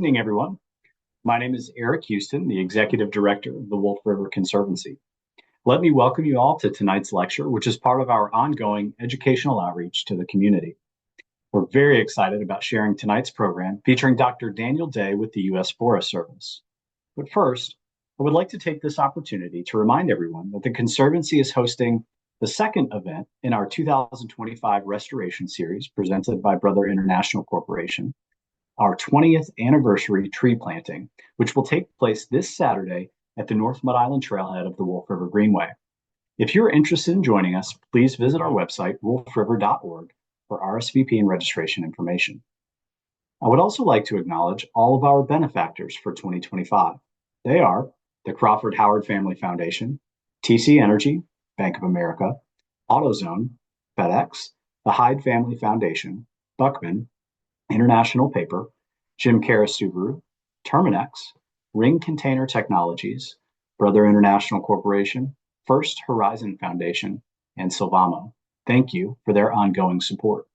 Evening, everyone. My name is Eric Houston, the Executive Director of the Wolf River Conservancy. Let me welcome you all to tonight's lecture, which is part of our ongoing educational outreach to the community. We're very excited about sharing tonight's program featuring Dr. Daniel Day with the U.S. Forest Service. But first, I would like to take this opportunity to remind everyone that the Conservancy is hosting the second event in our 2025 restoration series presented by Brother International Corporation, our 20th anniversary tree planting, which will take place this Saturday at the North Mud Island Trailhead of the Wolf River Greenway. If you're interested in joining us, please visit our website, wolfriver.org, for RSVP and registration information. I would also like to acknowledge all of our benefactors for 2025. They are the Crawford Howard Family Foundation, TC Energy, Bank of America, AutoZone, FedEx, the Hyde Family Foundation, Buckman, International Paper, Jim Karras Subaru, Terminex, Ring Container Technologies, Brother International Corporation, First Horizon Foundation, and Silvamo. Thank you for their ongoing support.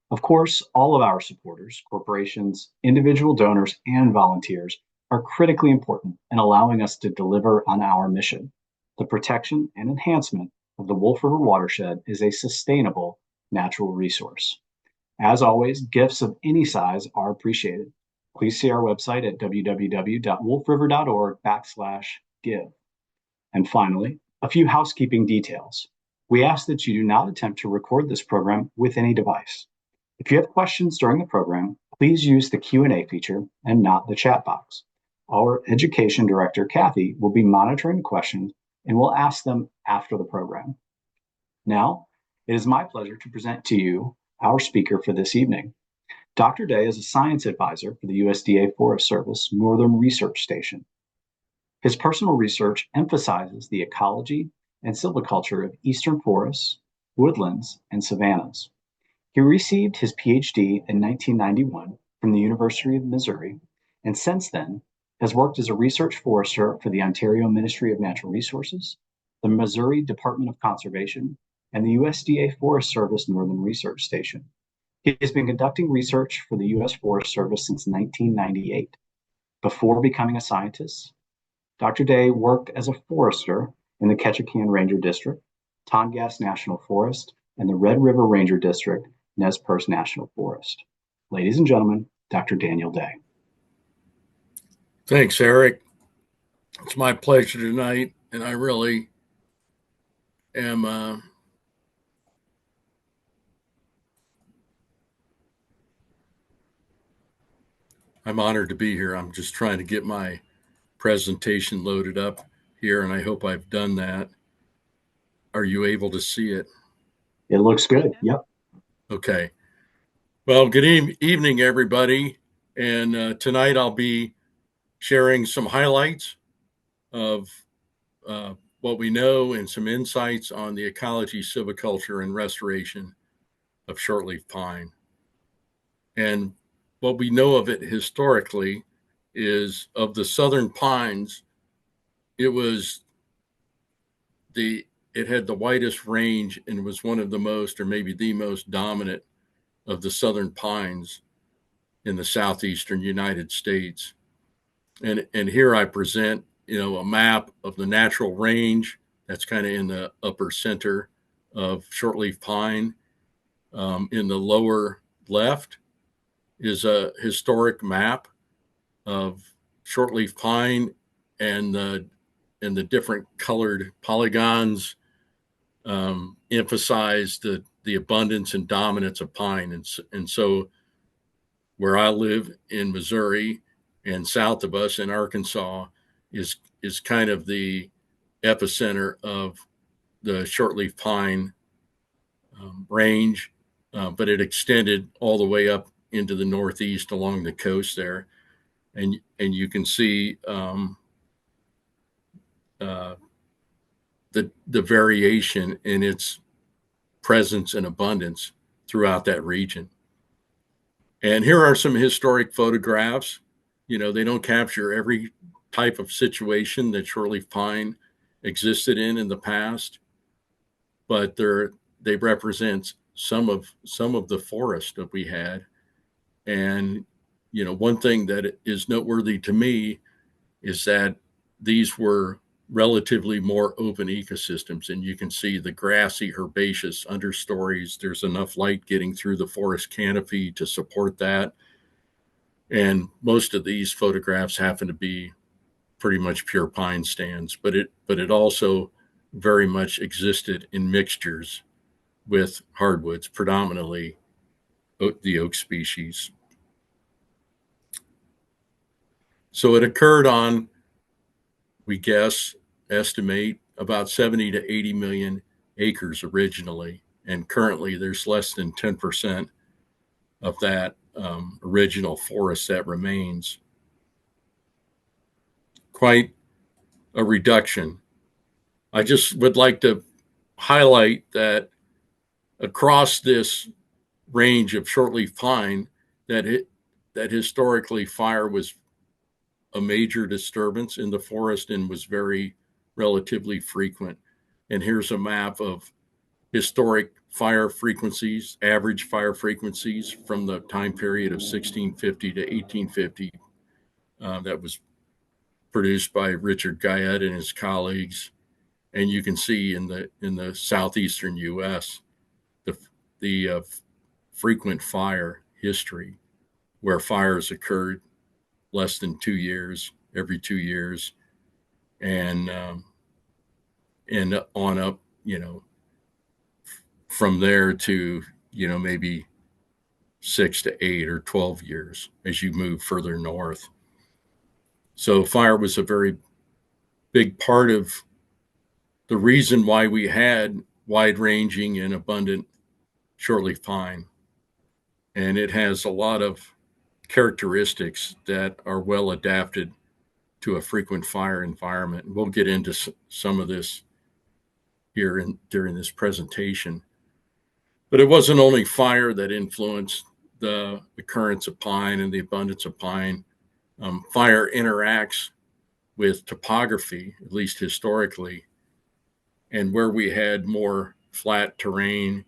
Of course, all of our supporters, corporations, individual donors, and volunteers are critically important in allowing us to deliver on our mission. The protection and enhancement of the Wolf River watershed is a sustainable natural resource. As always, gifts of any size are appreciated. Please see our website at www.wolfriver.org/give. And finally, a few housekeeping details. We ask that you do not attempt to record this program with any device. If you have questions during the program, please use the Q&A feature and not the chat box. Our Education Director, Kathy, will be monitoring the questions and will ask them after the program. Now, it is my pleasure to present to you our speaker for this evening. Dr. Day is a science advisor for the USDA Forest Service Northern Research Station. His personal research emphasizes the ecology and silviculture of eastern forests, woodlands, and savannas. He received his PhD in 1991 from the University of Missouri, and since then has worked as a research forester for the Ontario Ministry of Natural Resources, the Missouri Department of Conservation, and the USDA Forest Service Northern Research Station. He has been conducting research for the U.S. Forest Service since 1998. Before becoming a scientist, Dr. Day worked as a forester in the Ketchikan Ranger District, Tongass National Forest, and the Red River Ranger District, Nez Perce National Forest. Ladies and gentlemen, Dr. Daniel Day. Thanks, Eric. It's my pleasure tonight, and I really am I'm honored to be here. I'm just trying to get my presentation loaded up here, and I hope I've done that. Are you able to see it? It looks good. Yep. Okay. Well, good evening, everybody. And tonight I'll be sharing some highlights of what we know and some insights on the ecology, silviculture, and restoration of shortleaf pine. And what we know of it historically is of the southern pines, it had the widest range and was one of the most, or maybe the most dominant of the southern pines in the southeastern United States. And here I present, a map of the natural range that's kind of in the upper center of shortleaf pine. In the lower left is a historic map of shortleaf pine, and the different colored polygons emphasize the abundance and dominance of pine. And so where I live in Missouri and south of us in Arkansas is kind of the epicenter of the shortleaf pine range, but it extended all the way up into the northeast along the coast there, and you can see the variation in its presence and abundance throughout that region. And here are some historic photographs. They don't capture every type of situation that shortleaf pine existed in the past, but they represent some of the forest that we had. And one thing that is noteworthy to me is that these were relatively more open ecosystems, and you can see the grassy herbaceous understories. There's enough light getting through the forest canopy to support that. And most of these photographs happen to be pretty much pure pine stands, but it also very much existed in mixtures with hardwoods, predominantly the oak species. So it occurred on, we estimate about 70 to 80 million acres originally, and currently there's less than 10% of that original forest that remains. Quite a reduction. I just would like to highlight that across this range of shortleaf pine, that historically fire was a major disturbance in the forest and was very relatively frequent. And here's a map of historic fire frequencies, average fire frequencies from the time period of 1650 to 1850. That was produced by Richard Guyette and his colleagues. And you can see in the southeastern U.S. the frequent fire history, where fires occurred less than 2 years, every 2 years, and on up, from there to maybe 6 to 8 or 12 years as you move further north. So fire was a very big part of the reason why we had wide-ranging and abundant shortleaf pine. And it has a lot of characteristics that are well adapted to a frequent fire environment. We'll get into some of this here during this presentation. But it wasn't only fire that influenced the occurrence of pine and the abundance of pine. Fire interacts with topography, at least historically. And where we had more flat terrain,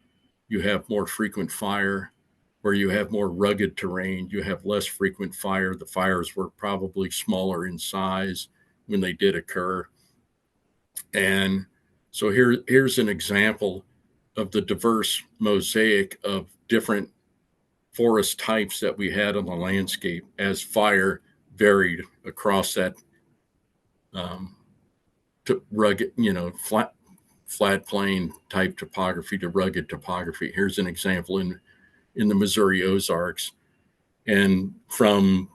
you have more frequent fire. Where you have more rugged terrain, you have less frequent fire. The fires were probably smaller in size when they did occur. And so here's an example of the diverse mosaic of different forest types that we had on the landscape as fire varied across that to rugged, flat plain type topography to rugged topography. Here's an example in the Missouri Ozarks. And from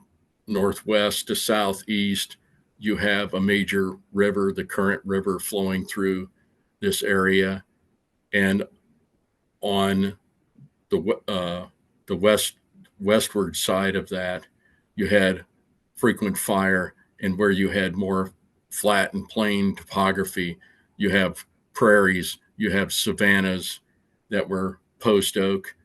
northwest to southeast, you have a major river, the Current River, flowing through this area. And on the westward side of that, you had frequent fire. And where you had more flat and plain topography, you have prairies, you have savannas that were post oak,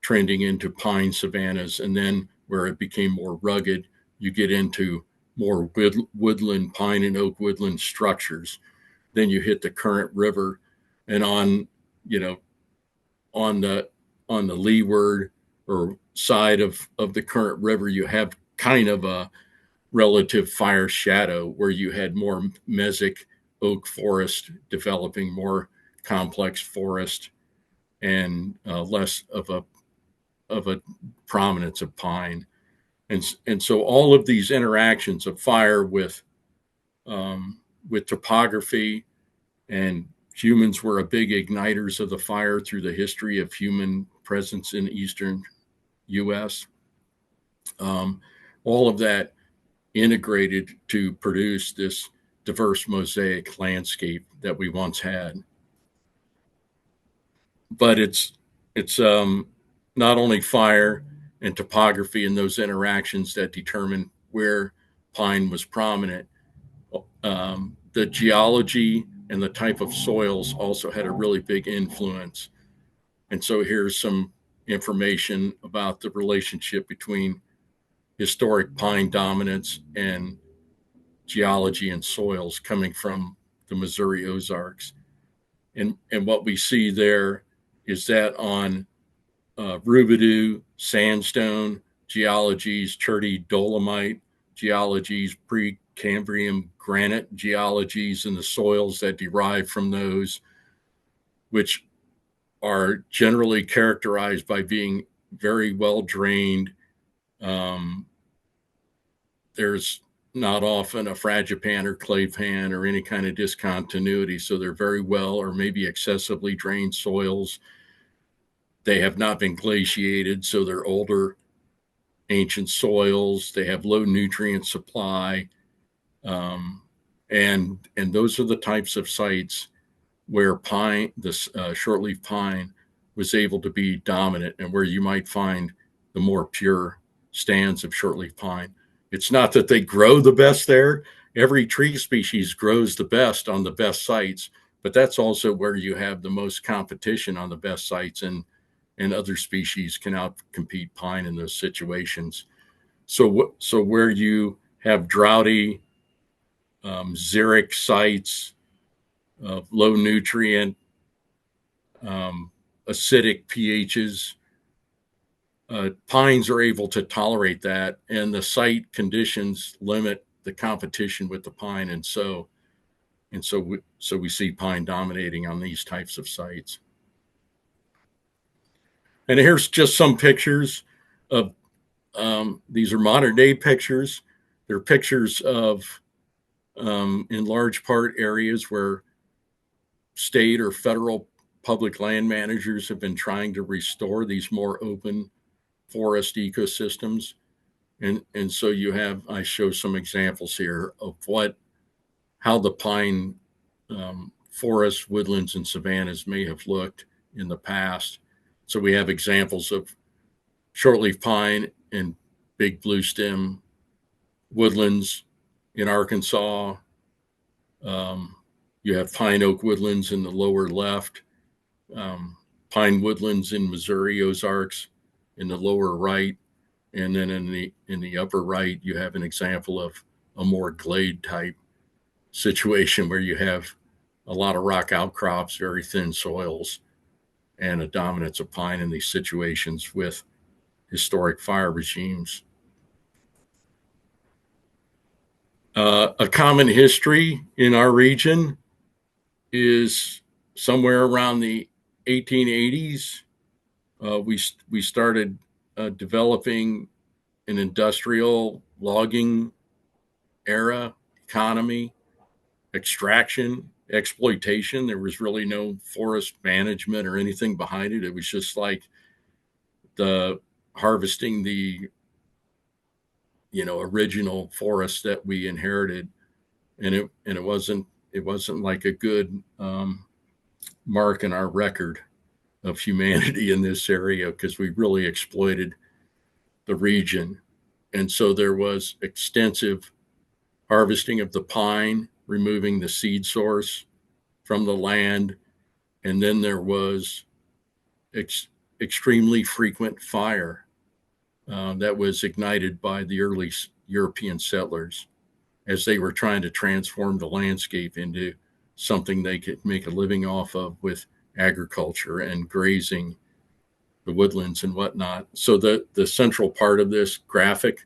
trending into pine savannas. And then where it became more rugged, you get into more woodland, pine and oak woodland structures. Then you hit the Current River, and on the leeward or side of the Current River, you have kind of a relative fire shadow where you had more mesic oak forest developing, more complex forest, and less of a prominence of pine. And so all of these interactions of fire with topography, and humans were a big igniters of the fire through the history of human presence in eastern U.S. All of that integrated to produce this diverse mosaic landscape that we once had. But it's not only fire and topography and those interactions that determine where pine was prominent. The geology and the type of soils also had a really big influence. And so here's some information about the relationship between historic pine dominance and geology and soils coming from the Missouri Ozarks. And what we see there is that on Rubidoux, sandstone, geologies, Cherty dolomite geologies, Precambrian granite geologies, and the soils that derive from those, which are generally characterized by being very well drained. Um, there's not often a fragipan or clay pan or any kind of discontinuity, so they're very well or maybe excessively drained soils. They have not been glaciated, so they're older, ancient soils. They have low nutrient supply, um, and those are the types of sites where pine, this shortleaf pine, was able to be dominant, and where you might find the more pure stands of shortleaf pine. It's not that they grow the best there. Every tree species grows the best on the best sites, but that's also where you have the most competition on the best sites, and other species can outcompete pine in those situations. So where you have droughty, xeric sites, low nutrient, um, acidic pHs, pines are able to tolerate that, and the site conditions limit the competition with the pine, so we see pine dominating on these types of sites. And here's just some pictures of these are modern day pictures. They're pictures of in large part areas where state or federal public land managers have been trying to restore these more open forest ecosystems. And so you have, I show some examples here of how the pine forests, woodlands, and savannas may have looked in the past. So we have examples of shortleaf pine and big blue stem woodlands in Arkansas. You have pine oak woodlands in the lower left, pine woodlands in Missouri Ozarks in the lower right, and then in the upper right you have an example of a more glade type situation where you have a lot of rock outcrops, very thin soils, and a dominance of pine in these situations with historic fire regimes. A common history in our region is somewhere around the 1880s. We started developing an industrial logging era economy, extraction, exploitation. There was really no forest management or anything behind it. It was just like the harvesting the original forest that we inherited, and it wasn't like a good mark in our record of humanity in this area, because we really exploited the region. And so there was extensive harvesting of the pine, removing the seed source from the land. And then there was extremely frequent fire that was ignited by the early European settlers as they were trying to transform the landscape into something they could make a living off of with agriculture and grazing the woodlands and whatnot. So the central part of this graphic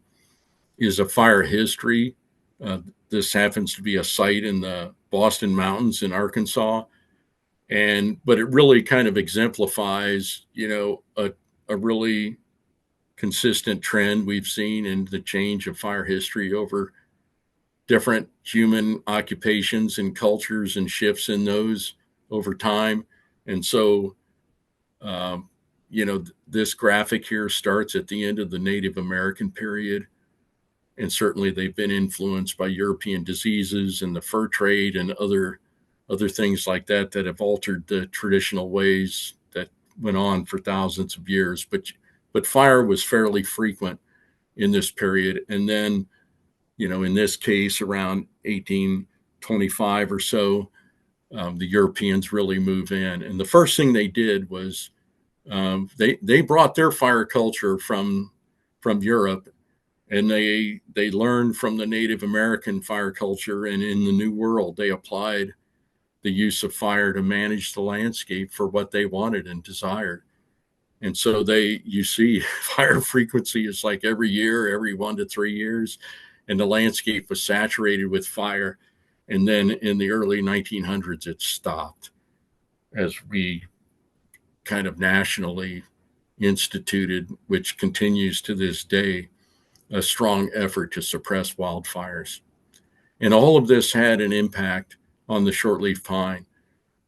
is a fire history. This happens to be a site in the Boston Mountains in Arkansas, but it really kind of exemplifies, a really consistent trend we've seen in the change of fire history over different human occupations and cultures and shifts in those over time. And so, this graphic here starts at the end of the Native American period. And certainly they've been influenced by European diseases and the fur trade and other things like that have altered the traditional ways that went on for thousands of years. But fire was fairly frequent in this period. And then, in this case, around 1825 or so, the Europeans really move in. And the first thing they did was they brought their fire culture from Europe, and they learned from the Native American fire culture. And in the New World, they applied the use of fire to manage the landscape for what they wanted and desired. And so you see fire frequency is like every year, every 1 to 3 years, and the landscape was saturated with fire. And then in the early 1900s, it stopped as we kind of nationally instituted, which continues to this day, a strong effort to suppress wildfires. And all of this had an impact on the shortleaf pine.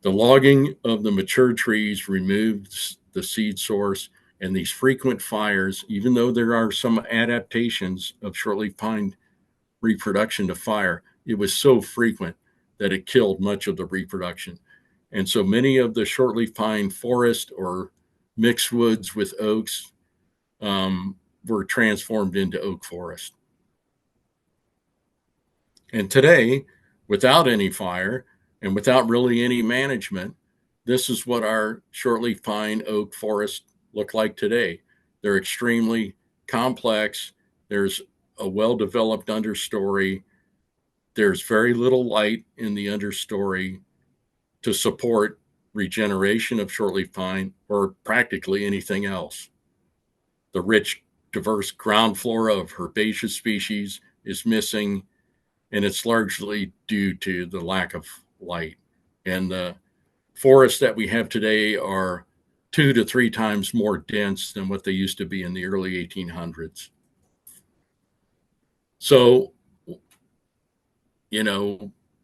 The logging of the mature trees removed the seed source, and these frequent fires, even though there are some adaptations of shortleaf pine reproduction to fire, it was so frequent that it killed much of the reproduction. And so many of the shortleaf pine forest or mixed woods with oaks were transformed into oak forest. And today, without any fire and without really any management, this is what our shortleaf pine oak forest look like today. They're extremely complex. There's a well-developed understory. There's very little light in the understory to support regeneration of shortleaf pine or practically anything else. The rich, diverse ground flora of herbaceous species is missing, and it's largely due to the lack of light. And the forests that we have today are 2 to 3 times more dense than what they used to be in the early 1800s. So,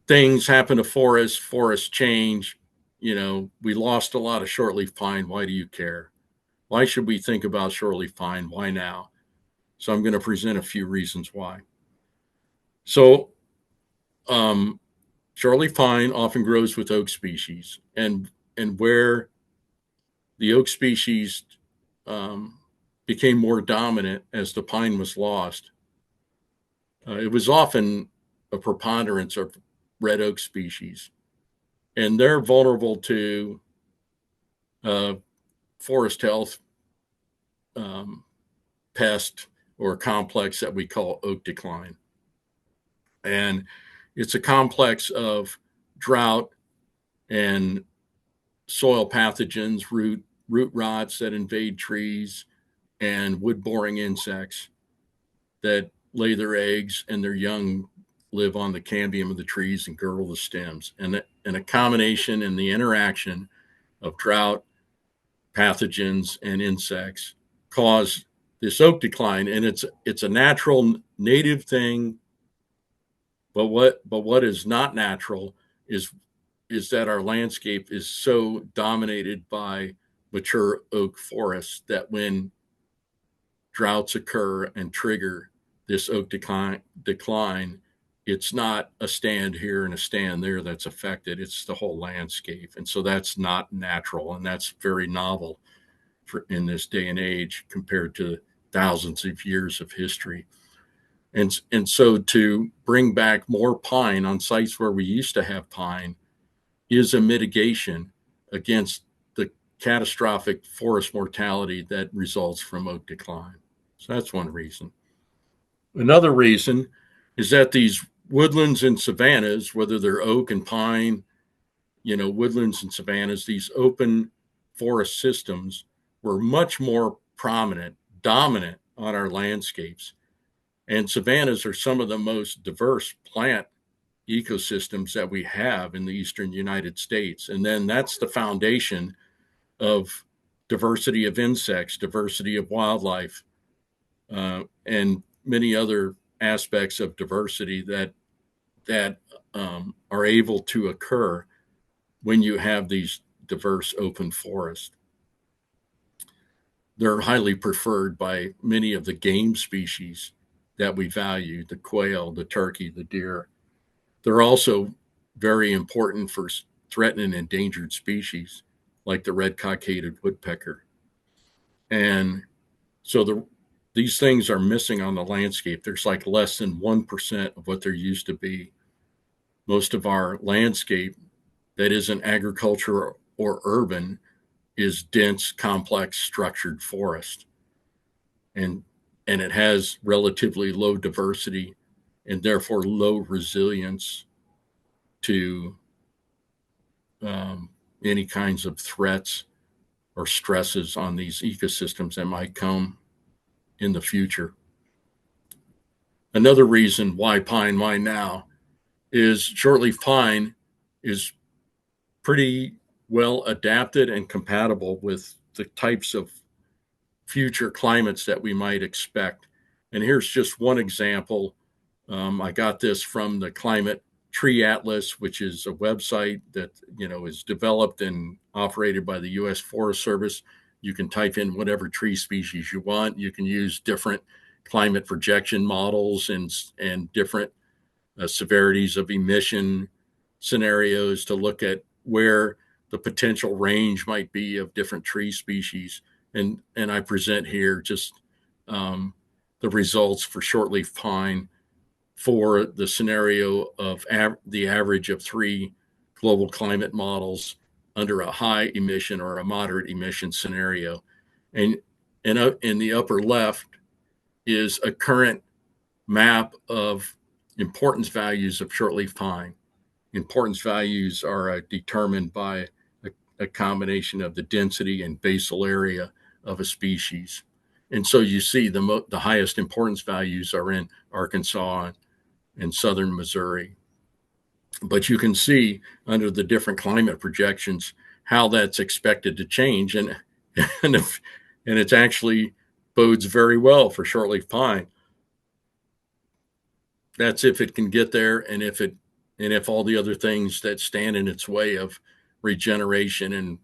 things happen to forests change. We lost a lot of shortleaf pine. Why do you care? Why should we think about shortleaf pine? Why now? So I'm going to present a few reasons why. So shortleaf pine often grows with oak species, and where the oak species became more dominant as the pine was lost, it was often a preponderance of red oak species, and they're vulnerable to forest health pest or complex that we call oak decline. And it's a complex of drought and soil pathogens, root rots that invade trees, and wood boring insects that lay their eggs, and their young live on the cambium of the trees and girdle the stems. And a combination and the interaction of drought, pathogens, and insects cause this oak decline. And it's a natural native thing. But what is not natural is that our landscape is so dominated by mature oak forests that when droughts occur and trigger this oak decline, it's not a stand here and a stand there that's affected. It's the whole landscape. And so that's not natural. And that's very novel in this day and age compared to thousands of years of history. And so to bring back more pine on sites where we used to have pine is a mitigation against the catastrophic forest mortality that results from oak decline. So that's one reason. Another reason is that these woodlands and savannas, whether they're oak and pine, woodlands and savannas, these open forest systems were much more prominent, dominant on our landscapes. And savannas are some of the most diverse plant ecosystems that we have in the eastern United States. And then that's the foundation of diversity of insects, diversity of wildlife, and many other aspects of diversity that are able to occur when you have these diverse open forests. They're highly preferred by many of the game species that we value, the quail, the turkey, the deer. They're also very important for threatened and endangered species like the red cockaded woodpecker. And so these things are missing on the landscape. There's like less than 1% of what there used to be. Most of our landscape that isn't agriculture or urban is dense, complex, structured forest. And it has relatively low diversity and therefore low resilience to any kinds of threats or stresses on these ecosystems that might come in the future. Another reason why pine, why now, is shortleaf pine is pretty well adapted and compatible with the types of future climates that we might expect. And here's just one example. I got this from the Climate Tree Atlas, which is a website that is developed and operated by the U.S. Forest Service. You can type in whatever tree species you want. You can use different climate projection models and different severities of emission scenarios to look at where the potential range might be of different tree species. And I present here just the results for shortleaf pine for the scenario of the average of 3 global climate models under a high emission or a moderate emission scenario. And in the upper left is a current map of importance values of shortleaf pine. Importance values are determined by a combination of the density and basal area of a species. And so you see the highest importance values are in Arkansas and southern Missouri. But you can see under the different climate projections how that's expected to change. And it's actually bodes very well for shortleaf pine. That's if it can get there, and if all the other things that stand in its way of regeneration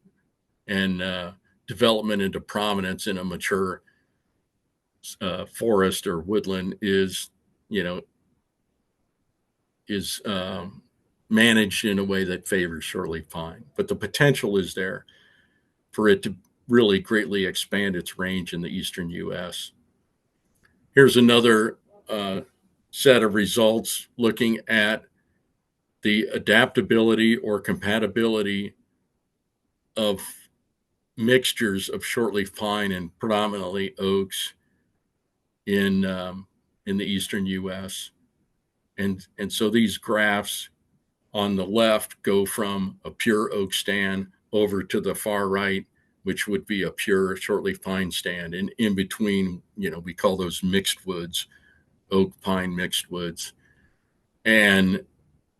and development into prominence in a mature forest or woodland is managed in a way that favors shortleaf pine. But the potential is there for it to really greatly expand its range in the eastern U.S. Here's another set of results looking at the adaptability or compatibility of mixtures of shortleaf pine and predominantly oaks in the eastern U.S. And so these graphs on the left go from a pure oak stand over to the far right, which would be a pure shortleaf pine stand. And in between, we call those mixed woods, oak pine mixed woods. And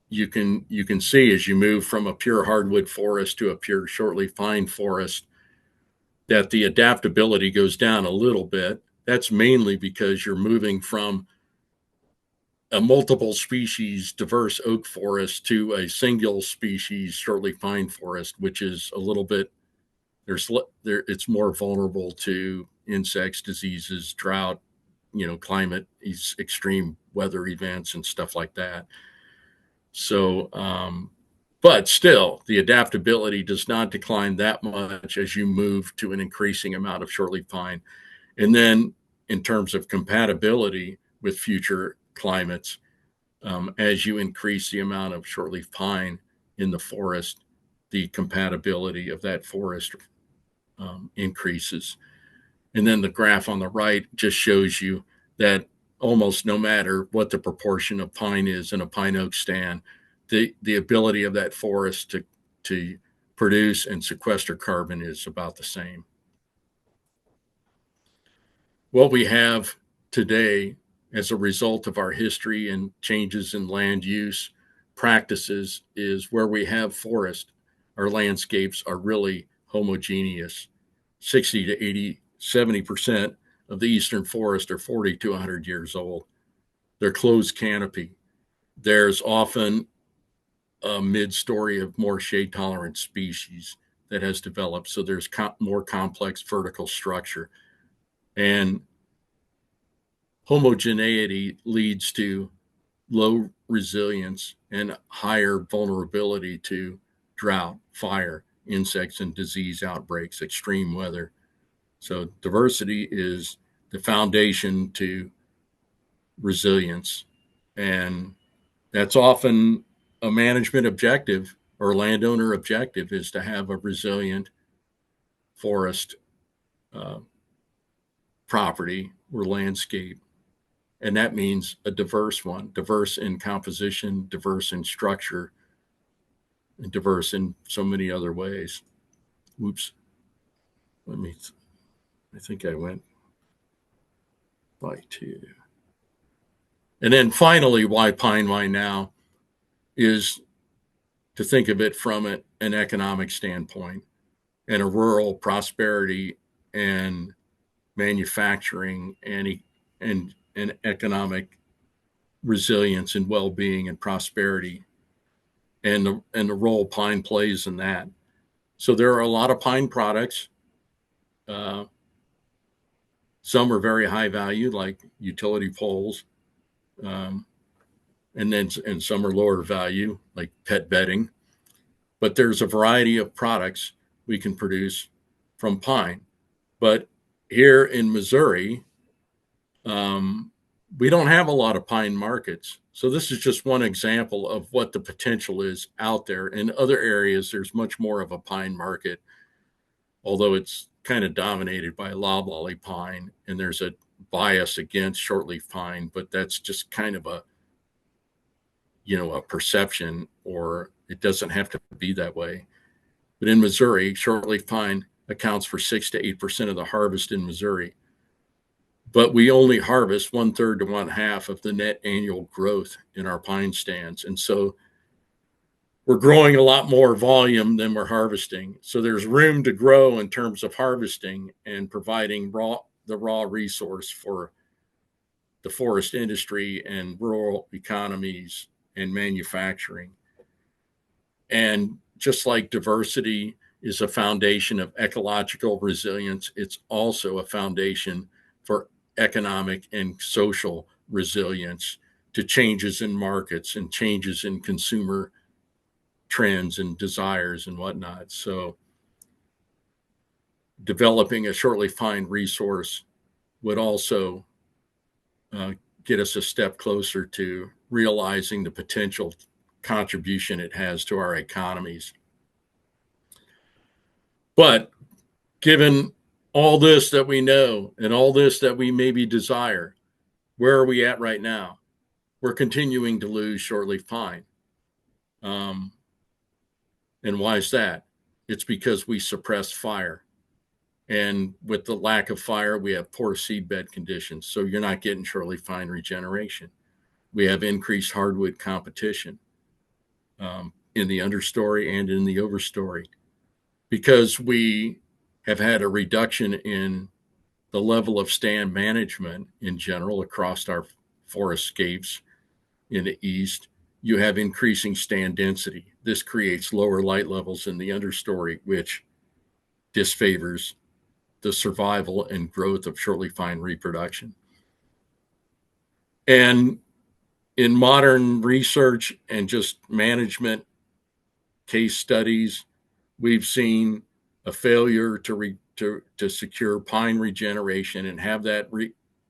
you can see as you move from a pure hardwood forest to a pure shortleaf pine forest that the adaptability goes down a little bit. That's mainly because you're moving from a multiple species diverse oak forest to a single species shortleaf pine forest, which is a little bit it's more vulnerable to insects, diseases, drought, climate, extreme weather events and stuff like that. So, but still, the adaptability does not decline that much as you move to an increasing amount of shortleaf pine. And then in terms of compatibility with future climates, as you increase the amount of shortleaf pine in the forest, the compatibility of that forest increases. And then the graph on the right just shows you that almost no matter what the proportion of pine is in a pine oak stand, the ability of that forest to produce and sequester carbon is about the same. What we have today as a result of our history and changes in land use practices is where we have forest, our landscapes are really homogeneous. 60 to 80, 70% of the eastern forest are 40 to 100 years old. They're closed canopy. There's often a mid-story of more shade-tolerant species that has developed, so there's more complex vertical structure. And homogeneity leads to low resilience and higher vulnerability to drought, fire, insects and disease outbreaks, extreme weather. So diversity is the foundation to resilience. And that's often a management objective or landowner objective, is to have a resilient forest property or landscape. And that means a diverse one, diverse in composition, diverse in structure, and diverse in so many other ways. Oops. let me, I think I went by two. And then finally, why pine wine now is to think of it from an economic standpoint and a rural prosperity and manufacturing and economic resilience and well-being and prosperity and the role pine plays in that. So there are a lot of pine products. Uh, some are very high value, like utility poles, um, and some are lower value, like pet bedding. But there's a variety of products we can produce from pine. But here in Missouri, um, we don't have a lot of pine markets. So this is just one example of what the potential is out there. In other areas, there's much more of a pine market, although it's kind of dominated by loblolly pine, and there's a bias against shortleaf pine, but that's just kind of a perception, or it doesn't have to be that way. But in Missouri, shortleaf pine accounts for 6 to 8% of the harvest in Missouri. But we only harvest 1/3 to 1/2 of the net annual growth in our pine stands. And so we're growing a lot more volume than we're harvesting. So there's room to grow in terms of harvesting and providing the raw resource for the forest industry and rural economies and manufacturing. And just like diversity is a foundation of ecological resilience, it's also a foundation for economic and social resilience to changes in markets and changes in consumer trends and desires and whatnot. So developing a shortleaf pine resource would also uh, get us a step closer to realizing the potential contribution it has to our economies. But given all this that we know and all this that we maybe desire, where are we at right now? We're continuing to lose shortleaf pine. Um, and why is that? It's because we suppress fire. And with the lack of fire, we have poor seedbed conditions. So you're not getting shortleaf pine regeneration. We have increased hardwood competition in the understory and in the overstory because we have had a reduction in the level of stand management in general across our forestscapes in the east. You have increasing stand density. This creates lower light levels in the understory, which disfavors the survival and growth of shortleaf pine reproduction. And in modern research and just management case studies, we've seen a failure to secure pine regeneration and have that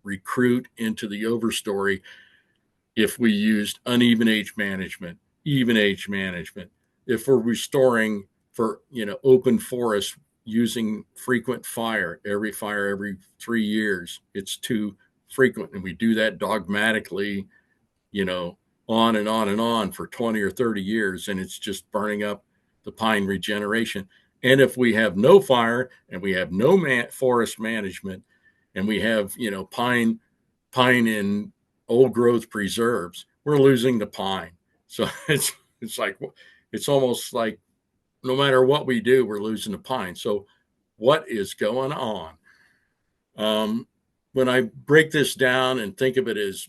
recruit into the overstory if we used uneven age management, even age management. If we're restoring for open forest using frequent fire every 3 years, it's too frequent, and we do that dogmatically, on and on and on for 20 or 30 years, and it's just burning up the pine regeneration. And if we have no fire and we have no forest management, and we have pine in old growth preserves, we're losing the pine. So it's almost like no matter what we do, we're losing the pine. So what is going on? When I break this down and think of it as,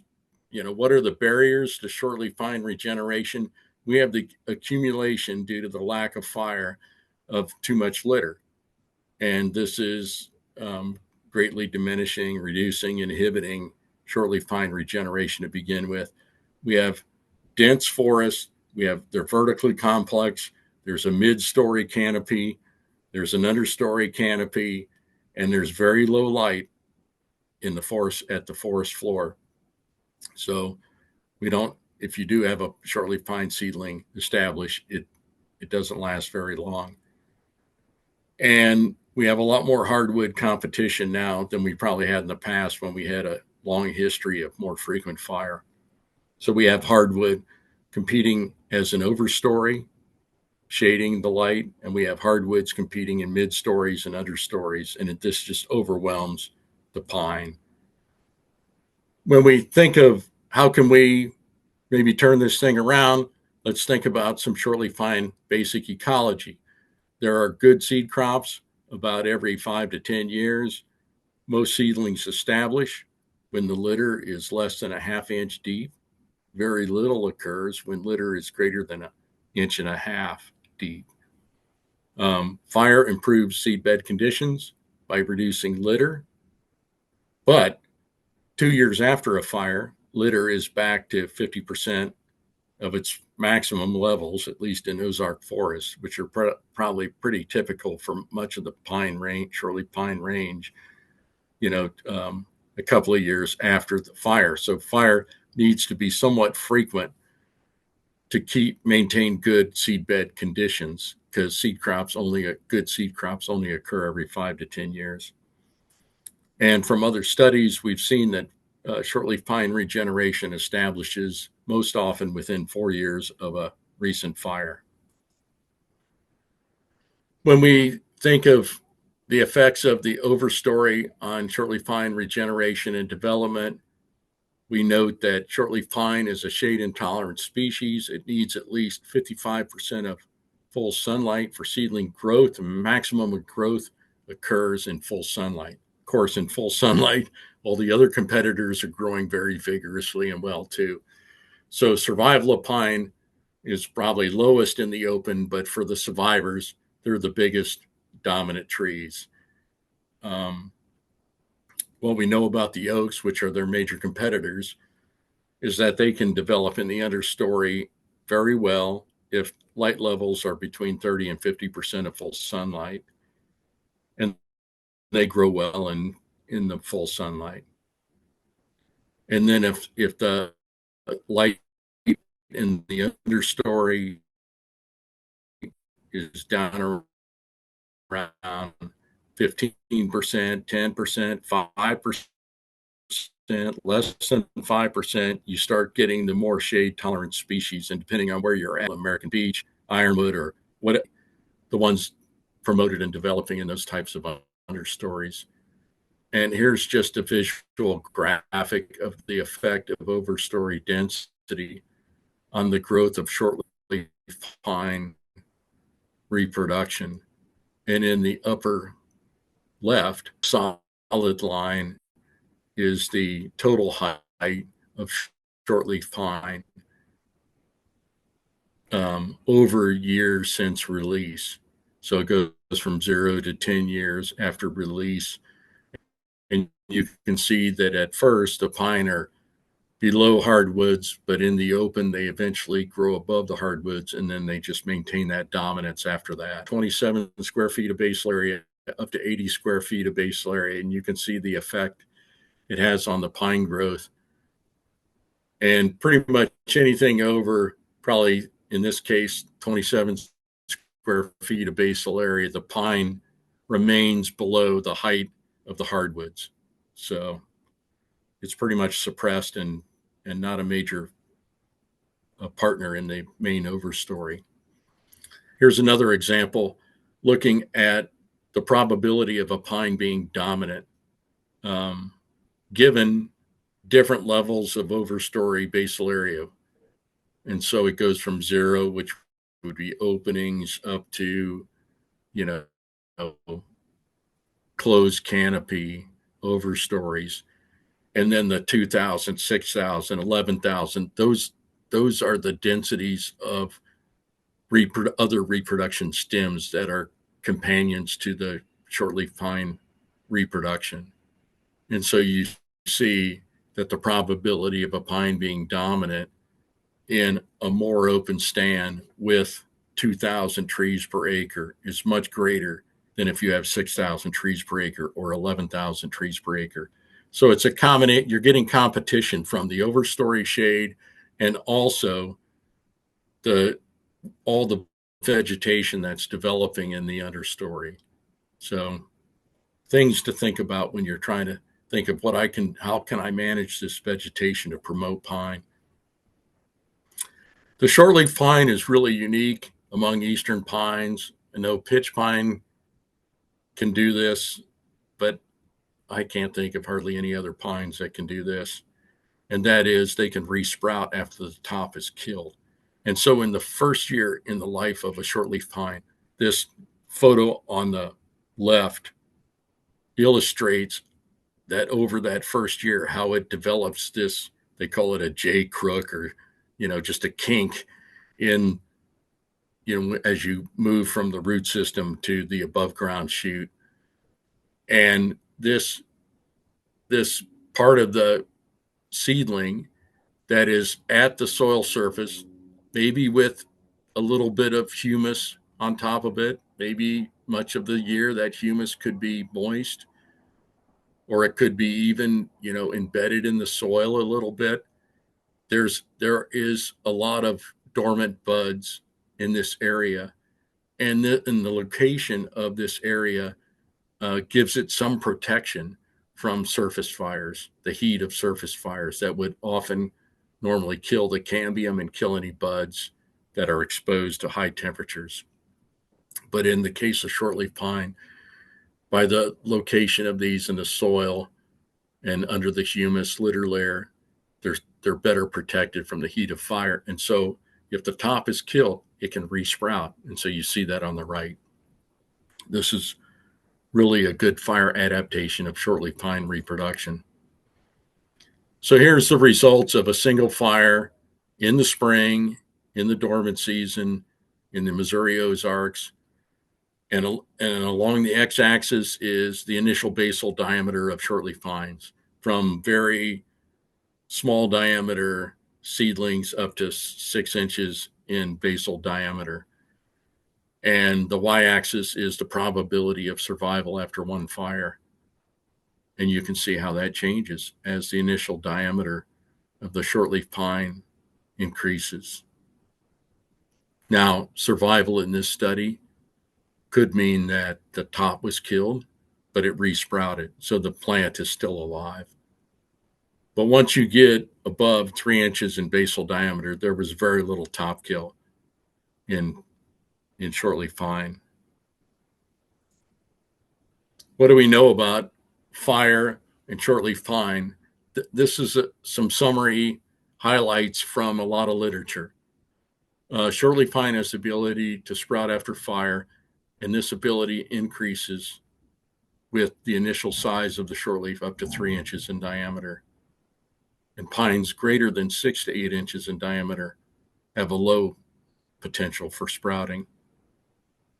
what are the barriers to shortleaf pine regeneration? We have the accumulation due to the lack of fire of too much litter. And this is greatly diminishing, reducing, inhibiting shortleaf pine regeneration to begin with. We have dense forests. They're vertically complex. There's a mid-story canopy. There's an understory canopy, and there's very low light in the forest at the forest floor. So if you do have a shortleaf pine seedling established, it doesn't last very long. And we have a lot more hardwood competition now than we probably had in the past when we had a long history of more frequent fire. So we have hardwood competing as an overstory, shading the light, and we have hardwoods competing in mid stories and understories, and this just overwhelms the pine. When we think of how can we maybe turn this thing around, let's think about some shortleaf pine basic ecology. There are good seed crops about every 5 to 10 years. Most seedlings establish when the litter is less than a ½ inch deep. Very little occurs when litter is greater than 1.5 inches deep. Fire improves seedbed conditions by reducing litter, but 2 years after a fire, litter is back to 50% of its maximum levels, at least in Ozark forests, which are probably pretty typical for much of the pine range, shortleaf pine range, a couple of years after the fire. So fire needs to be somewhat frequent to maintain good seedbed conditions, because good seed crops only occur every 5 to 10 years. And from other studies, we've seen that shortleaf pine regeneration establishes most often within 4 years of a recent fire. When we think of the effects of the overstory on shortleaf pine regeneration and development, we note that shortleaf pine is a shade intolerant species. It needs at least 55% of full sunlight for seedling growth. Maximum of growth occurs in full sunlight. Of course, in full sunlight, all the other competitors are growing very vigorously and well too. So survival of pine is probably lowest in the open, but for the survivors, they're the biggest dominant trees. What we know about the oaks, which are their major competitors, is that they can develop in the understory very well if light levels are between 30 and 50% of full sunlight, and they grow well in the full sunlight. And then if the light in the understory is down around 15%, 10%, 5%, less than 5%, you start getting the more shade tolerant species. And depending on where you're at, American beech, ironwood, or what the ones promoted and developing in those types of understories. And here's just a visual graphic of the effect of overstory density on the growth of shortleaf pine reproduction. And in the upper left solid line is the total height of shortleaf pine over years since release. So it goes from 0 to 10 years after release. And you can see that at first the pine are below hardwoods, but in the open, they eventually grow above the hardwoods, and then they just maintain that dominance after that. 27 square feet of basal area, up to 80 square feet of basal area, and you can see the effect it has on the pine growth. And pretty much anything over, probably in this case, 27 square feet of basal area, the pine remains below the height of the hardwoods. So it's pretty much suppressed and not a major partner in the main overstory. Here's another example looking at the probability of a pine being dominant given different levels of overstory basal area. And so it goes from 0, which would be openings, up to, closed canopy overstories. And then the 2,000, 6,000, 11,000, those are the densities of other reproduction stems that are companions to the shortleaf pine reproduction. And so you see that the probability of a pine being dominant in a more open stand with 2,000 trees per acre is much greater than if you have 6,000 trees per acre or 11,000 trees per acre. So it's you're getting competition from the overstory shade and also all the vegetation that's developing in the understory. So things to think about when you're trying to think of how can I manage this vegetation to promote pine. The shortleaf pine is really unique. among eastern pines. I know pitch pine can do this, but I can't think of hardly any other pines that can do this. And that is they can resprout after the top is killed. And so in the first year in the life of a shortleaf pine, this photo on the left illustrates that over that first year, how it develops this, they call it a J crook, or, just a kink in, as you move from the root system to the above ground shoot. And this part of the seedling that is at the soil surface, maybe with a little bit of humus on top of it, maybe much of the year that humus could be moist, or it could be even, embedded in the soil a little bit. There is a lot of dormant buds in this area, and the location of this area gives it some protection from surface fires, the heat of surface fires that would often normally kill the cambium and kill any buds that are exposed to high temperatures. But in the case of shortleaf pine, by the location of these in the soil and under the humus litter layer, they're better protected from the heat of fire. And so if the top is killed, it can resprout. And so you see that on the right. This is really a good fire adaptation of shortleaf pine reproduction. So here's the results of a single fire in the spring, in the dormant season, in the Missouri Ozarks. And along the x-axis is the initial basal diameter of shortleaf pines, from very small diameter seedlings up to 6 inches in basal diameter. And the y-axis is the probability of survival after one fire. And you can see how that changes as the initial diameter of the shortleaf pine increases. Now, survival in this study could mean that the top was killed, but it resprouted, so the plant is still alive. But once you get above 3 inches in basal diameter, there was very little top kill in shortleaf pine. What do we know about fire and shortleaf pine? This is some summary highlights from a lot of literature. Shortleaf pine has the ability to sprout after fire, and this ability increases with the initial size of the shortleaf up to 3 inches in diameter. And pines greater than 6 to 8 inches in diameter have a low potential for sprouting.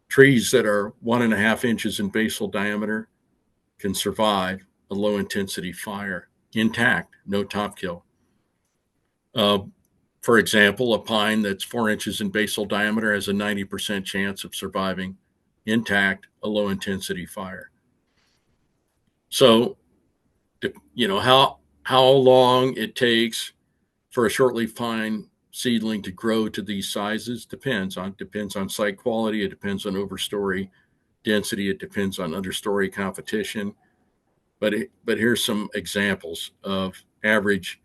Trees that are 1.5 inches in basal diameter can survive a low intensity fire intact, no top kill. For example, a pine that's 4 inches in basal diameter has a 90% chance of surviving intact a low intensity fire. So, how long it takes for a shortleaf pine seedling to grow to these sizes depends on site quality. It depends on overstory density. It depends on understory competition. But here's some examples of average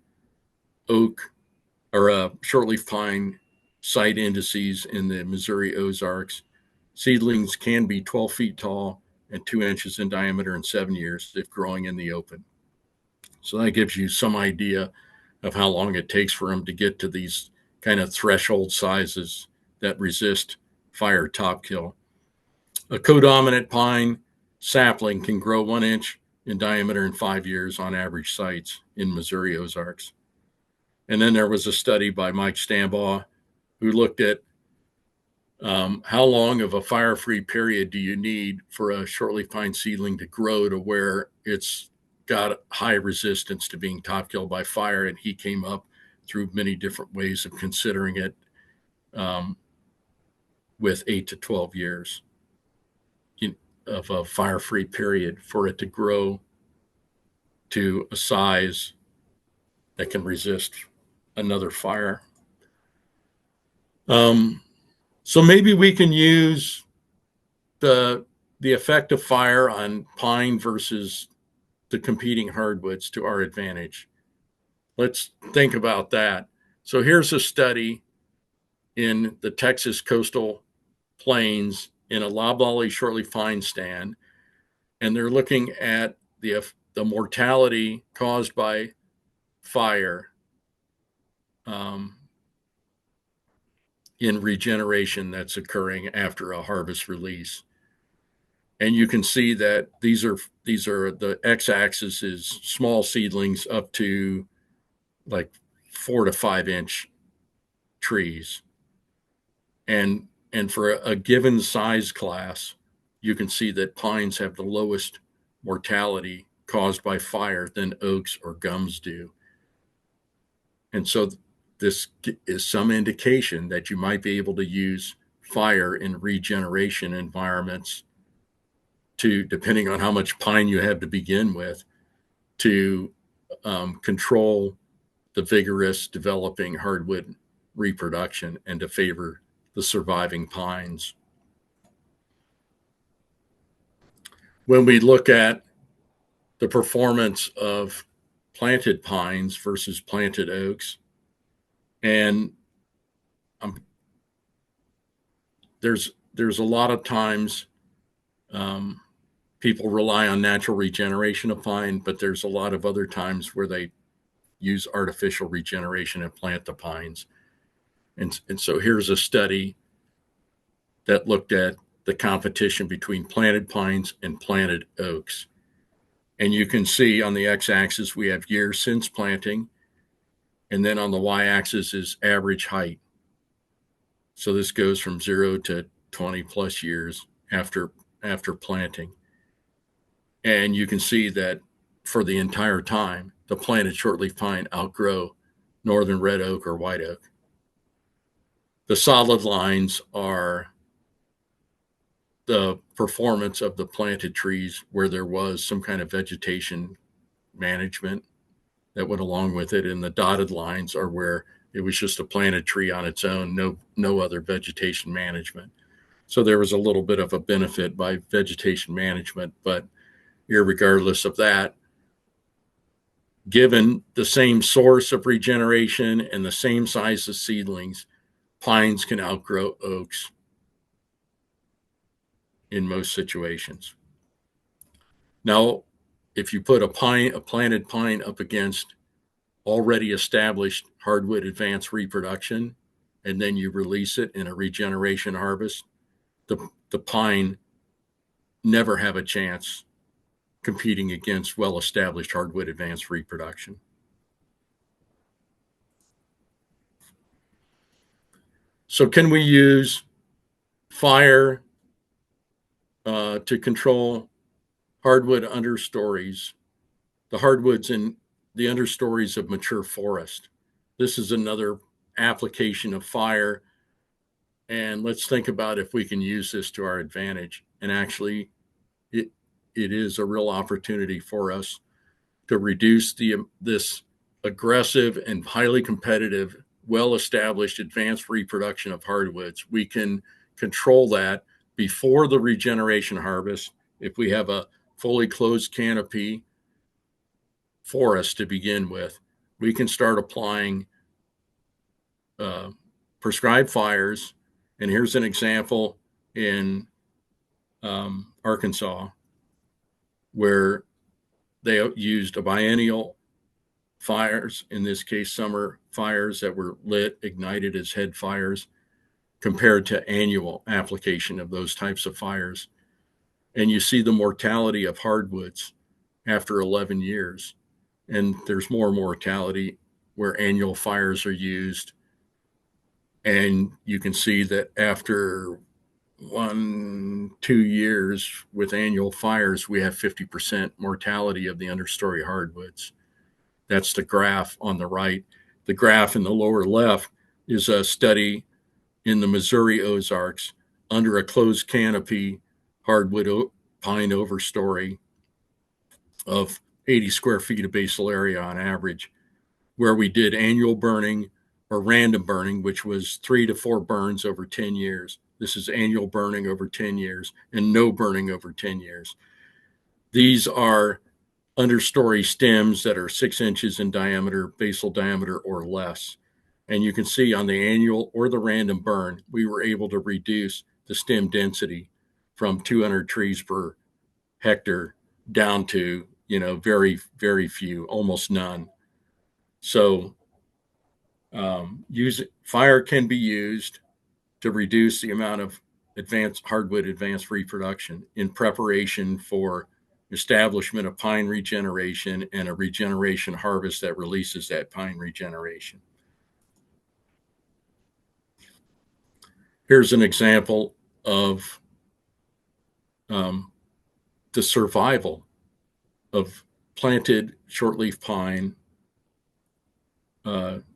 oak or shortleaf pine site indices in the Missouri Ozarks. Seedlings can be 12 feet tall and 2 inches in diameter in 7 years if growing in the open. So that gives you some idea of how long it takes for them to get to these kind of threshold sizes that resist fire top kill. A codominant pine sapling can grow 1 inch in diameter in 5 years on average sites in Missouri Ozarks. And then there was a study by Mike Stambaugh who looked at how long of a fire-free period do you need for a shortleaf pine seedling to grow to where it's got high resistance to being top killed by fire. And he came up through many different ways of considering it with 8 to 12 years of a fire-free period for it to grow to a size that can resist another fire. So maybe we can use the effect of fire on pine versus the competing hardwoods to our advantage. Let's think about that. So here's a study in the Texas coastal planes in a loblolly shortleaf pine stand, and they're looking at the mortality caused by fire in regeneration that's occurring after a harvest release. And you can see that these are the x-axis is small seedlings up to like 4 to 5 inch trees. And for a given size class, you can see that pines have the lowest mortality caused by fire than oaks or gums do. And so this is some indication that you might be able to use fire in regeneration environments to, depending on how much pine you have to begin with, to control the vigorous developing hardwood reproduction and to favor the surviving pines. When we look at the performance of planted pines versus planted oaks, and there's a lot of times people rely on natural regeneration of pine, but there's a lot of other times where they use artificial regeneration and plant the pines. And so here's a study that looked at the competition between planted pines and planted oaks. And you can see on the x-axis we have years since planting, and then on the y-axis is average height. So this goes from 0 to 20 plus years after planting. And you can see that for the entire time, the planted shortleaf pine outgrow northern red oak or white oak. The solid lines are the performance of the planted trees where there was some kind of vegetation management that went along with it, and the dotted lines are where it was just a planted tree on its own, no other vegetation management. So there was a little bit of a benefit by vegetation management, but irregardless of that, given the same source of regeneration and the same size of seedlings, pines can outgrow oaks in most situations. Now, if you put a planted pine up against already established hardwood advanced reproduction, and then you release it in a regeneration harvest, the pine never have a chance competing against well-established hardwood advanced reproduction. So can we use fire to control hardwood understories, the hardwoods in the understories of mature forest? This is another application of fire. And let's think about if we can use this to our advantage. And actually, it is a real opportunity for us to reduce this aggressive and highly competitive, well-established advanced reproduction of hardwoods. We can control that before the regeneration harvest if we have a fully closed canopy forest to begin with. We can start applying prescribed fires. And here's an example in Arkansas where they used a biennial fires, in this case summer fires that were lit, ignited as head fires, compared to annual application of those types of fires. And you see the mortality of hardwoods after 11 years. And there's more mortality where annual fires are used. And you can see that after 1-2 years with annual fires, we have 50% mortality of the understory hardwoods. That's the graph on the right. The graph in the lower left is a study in the Missouri Ozarks under a closed canopy hardwood pine overstory of 80 square feet of basal area on average, where we did annual burning or random burning, which was 3 to 4 burns over 10 years. This is annual burning over 10 years and no burning over 10 years. These are understory stems that are 6 inches in diameter, basal diameter or less. And you can see on the annual or the random burn, we were able to reduce the stem density from 200 trees per hectare down to, very, very few, almost none. So fire can be used to reduce the amount of advanced reproduction in preparation for establishment of pine regeneration and a regeneration harvest that releases that pine regeneration. Here's an example of the survival of planted shortleaf pine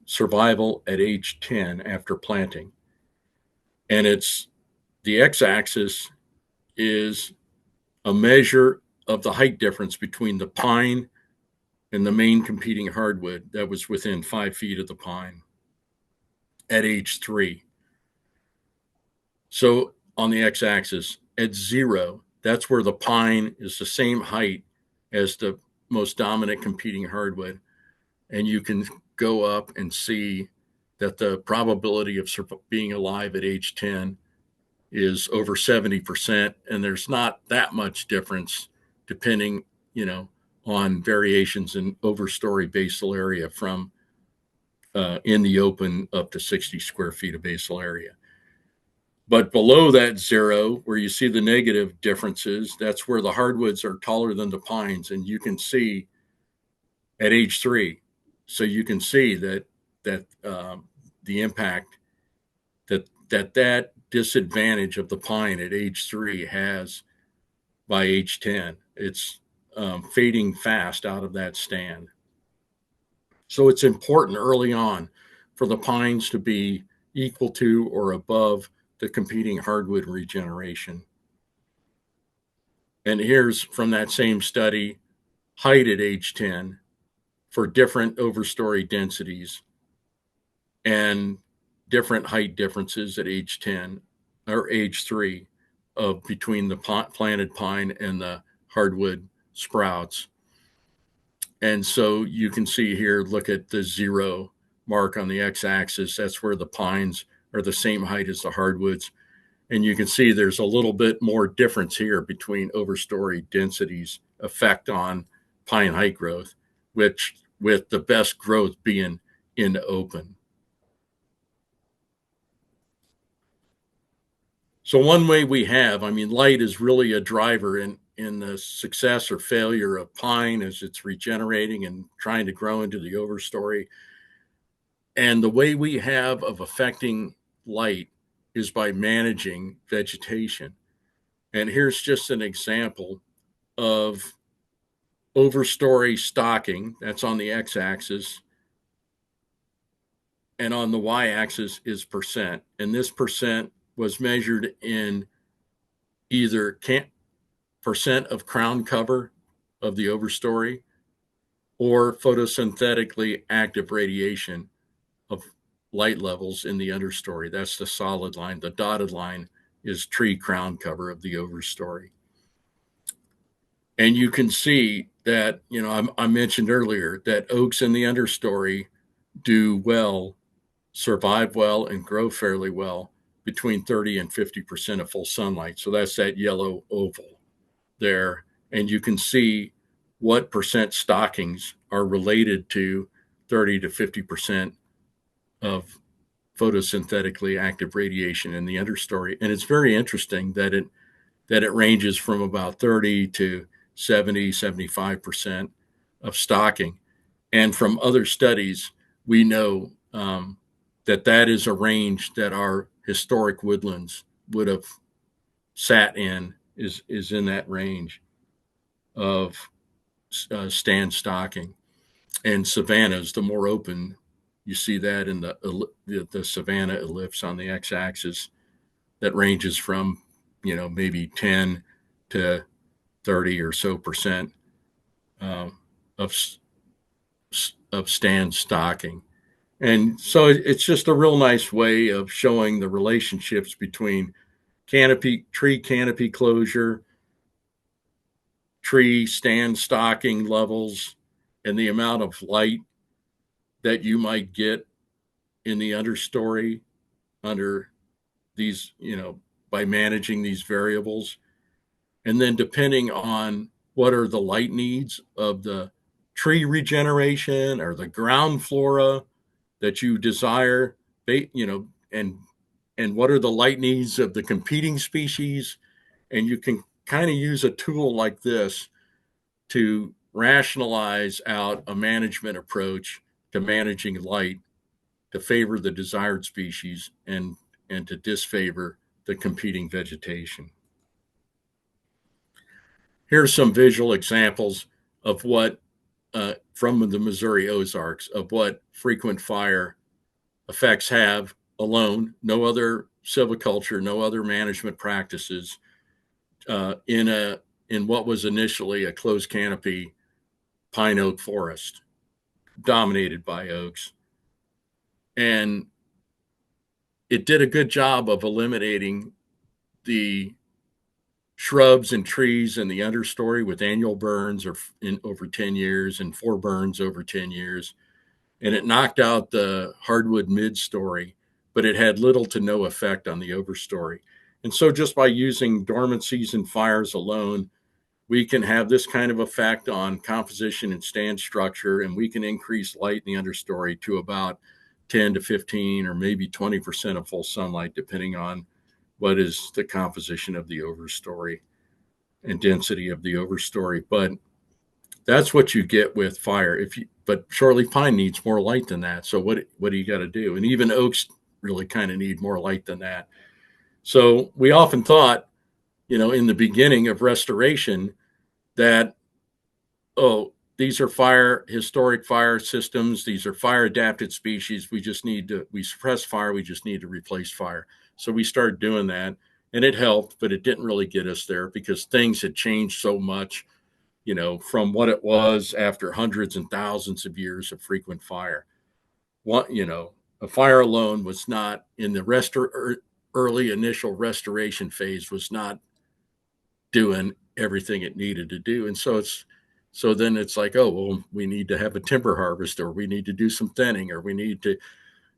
survival at age 10 after planting. And the x-axis is a measure of the height difference between the pine and the main competing hardwood that was within 5 feet of the pine at age 3. So on the x-axis, at 0, that's where the pine is the same height as the most dominant competing hardwood. And you can go up and see that the probability of being alive at age 10 is over 70%. And there's not that much difference depending, on variations in overstory basal area from in the open up to 60 square feet of basal area. But below that 0, where you see the negative differences, that's where the hardwoods are taller than the pines. And you can see at age 3. So you can see that the impact that disadvantage of the pine at age 3 has by age 10. It's fading fast out of that stand. So it's important early on for the pines to be equal to or above the competing hardwood regeneration. And here's from that same study, height at age 10 for different overstory densities and different height differences at age 10 or age 3 of between the planted pine and the hardwood sprouts. And so you can see here, look at the 0 mark on the x-axis. That's where the pines are the same height as the hardwoods. And you can see there's a little bit more difference here between overstory densities effect on pine height growth, which with the best growth being in the open. So one way light is really a driver in the success or failure of pine as it's regenerating and trying to grow into the overstory. And the way we have of affecting light is by managing vegetation. And here's just an example of overstory stocking. That's on the x-axis. And on the y-axis is percent. And this percent was measured in either percent of crown cover of the overstory or photosynthetically active radiation of light levels in the understory. That's the solid line. The dotted line is tree crown cover of the overstory. And you can see that, I mentioned earlier that oaks in the understory do well, survive well, and grow fairly well between 30 and 50% of full sunlight. So that's that yellow oval there. And you can see what percent stockings are related to 30 to 50% of photosynthetically active radiation in the understory. And it's very interesting that it ranges from about 30 to 70, 75% of stocking. And from other studies, we know that is a range that our historic woodlands would have sat in, is in that range of stand stocking. And savannas, the more open, you see that in the savanna ellipse on the x-axis that ranges from, maybe 10 to 30 or so percent of stand stocking. And so it's just a real nice way of showing the relationships between tree canopy closure, tree stand stocking levels, and the amount of light that you might get in the understory under these, by managing these variables. And then depending on what are the light needs of the tree regeneration or the ground flora that you desire, and what are the light needs of the competing species. And you can kind of use a tool like this to rationalize out a management approach to managing light to favor the desired species and to disfavor the competing vegetation. Here are some visual examples of what, from the Missouri Ozarks, of what frequent fire effects have alone, no other silviculture, no other management practices, in what was initially a closed canopy pine oak forest dominated by oaks. And it did a good job of eliminating the shrubs and trees in the understory with annual burns or in over 10 years and 4 burns over 10 years. And it knocked out the hardwood mid-story, but it had little to no effect on the overstory. And so just by using dormant season fires alone, we can have this kind of effect on composition and stand structure, and we can increase light in the understory to about 10 to 15 or maybe 20% of full sunlight, depending on what is the composition of the overstory and density of the overstory. But that's what you get with fire. But shortleaf pine needs more light than that. So what do you got to do? And even oaks really kind of need more light than that. So we often thought, in the beginning of restoration, that, oh, these are historic fire systems. These are fire adapted species. We suppress fire. We just need to replace fire. So we started doing that, and it helped, but it didn't really get us there because things had changed so much, from what it was after hundreds and thousands of years of frequent fire. A fire alone was not in the early initial restoration phase was not doing everything it needed to do. And so then it's like, oh, well, we need to have a timber harvest, or we need to do some thinning, or we need to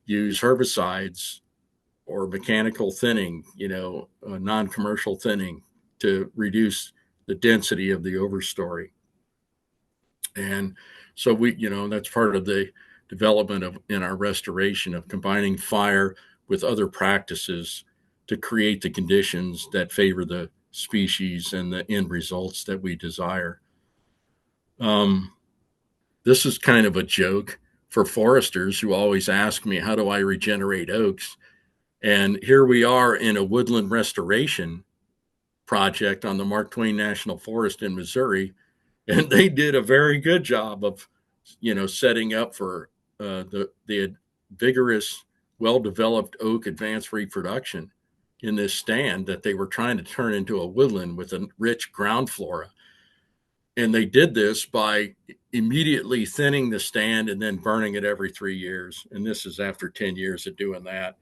use herbicides or mechanical thinning, non-commercial thinning to reduce the density of the overstory. And so that's part of the development in our restoration of combining fire with other practices to create the conditions that favor the species and the end results that we desire. This is kind of a joke for foresters who always ask me, how do I regenerate oaks? And here we are in a woodland restoration project on the Mark Twain National Forest in Missouri. And they did a very good job of, setting up for the vigorous, well-developed oak advanced reproduction in this stand that they were trying to turn into a woodland with a rich ground flora. And they did this by immediately thinning the stand and then burning it every 3 years. And this is after 10 years of doing that.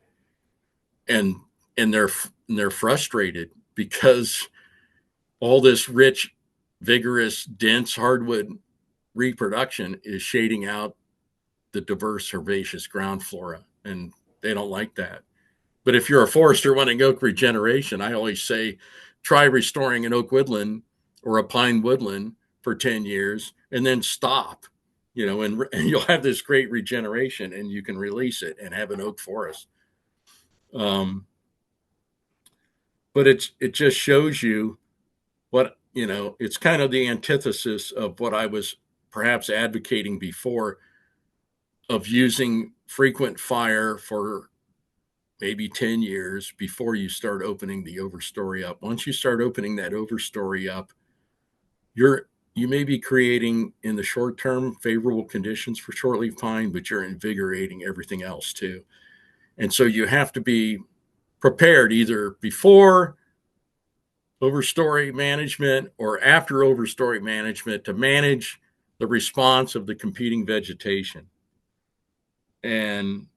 And they're frustrated because all this rich, vigorous, dense hardwood reproduction is shading out the diverse herbaceous ground flora, and they don't like that. But if you're a forester wanting oak regeneration, I always say try restoring an oak woodland or a pine woodland for 10 years and then stop, and you'll have this great regeneration, and you can release it and have an oak forest. But it just shows you what, it's kind of the antithesis of what I was perhaps advocating before, of using frequent fire for maybe 10 years before you start opening the overstory up. Once you start opening that overstory up, you may be creating in the short term favorable conditions for shortleaf pine, but you're invigorating everything else too. And so you have to be prepared either before overstory management or after overstory management to manage the response of the competing vegetation. And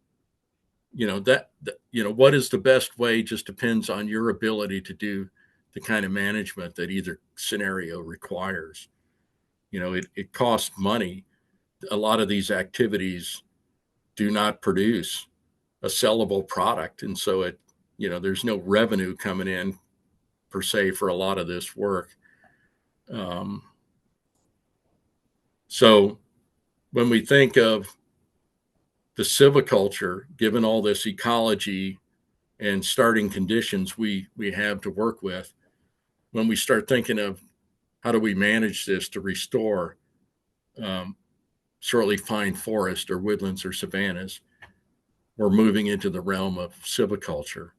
what is the best way just depends on your ability to do the kind of management that either scenario requires. It costs money. A lot of these activities do not produce a sellable product, and so there's no revenue coming in per se for a lot of this work. Um, so when we think of the silviculture, given all this ecology and starting conditions we have to work with, when we start thinking of how do we manage this to restore um, shortleaf pine forest or woodlands or savannas, we're moving into the realm of silviculture.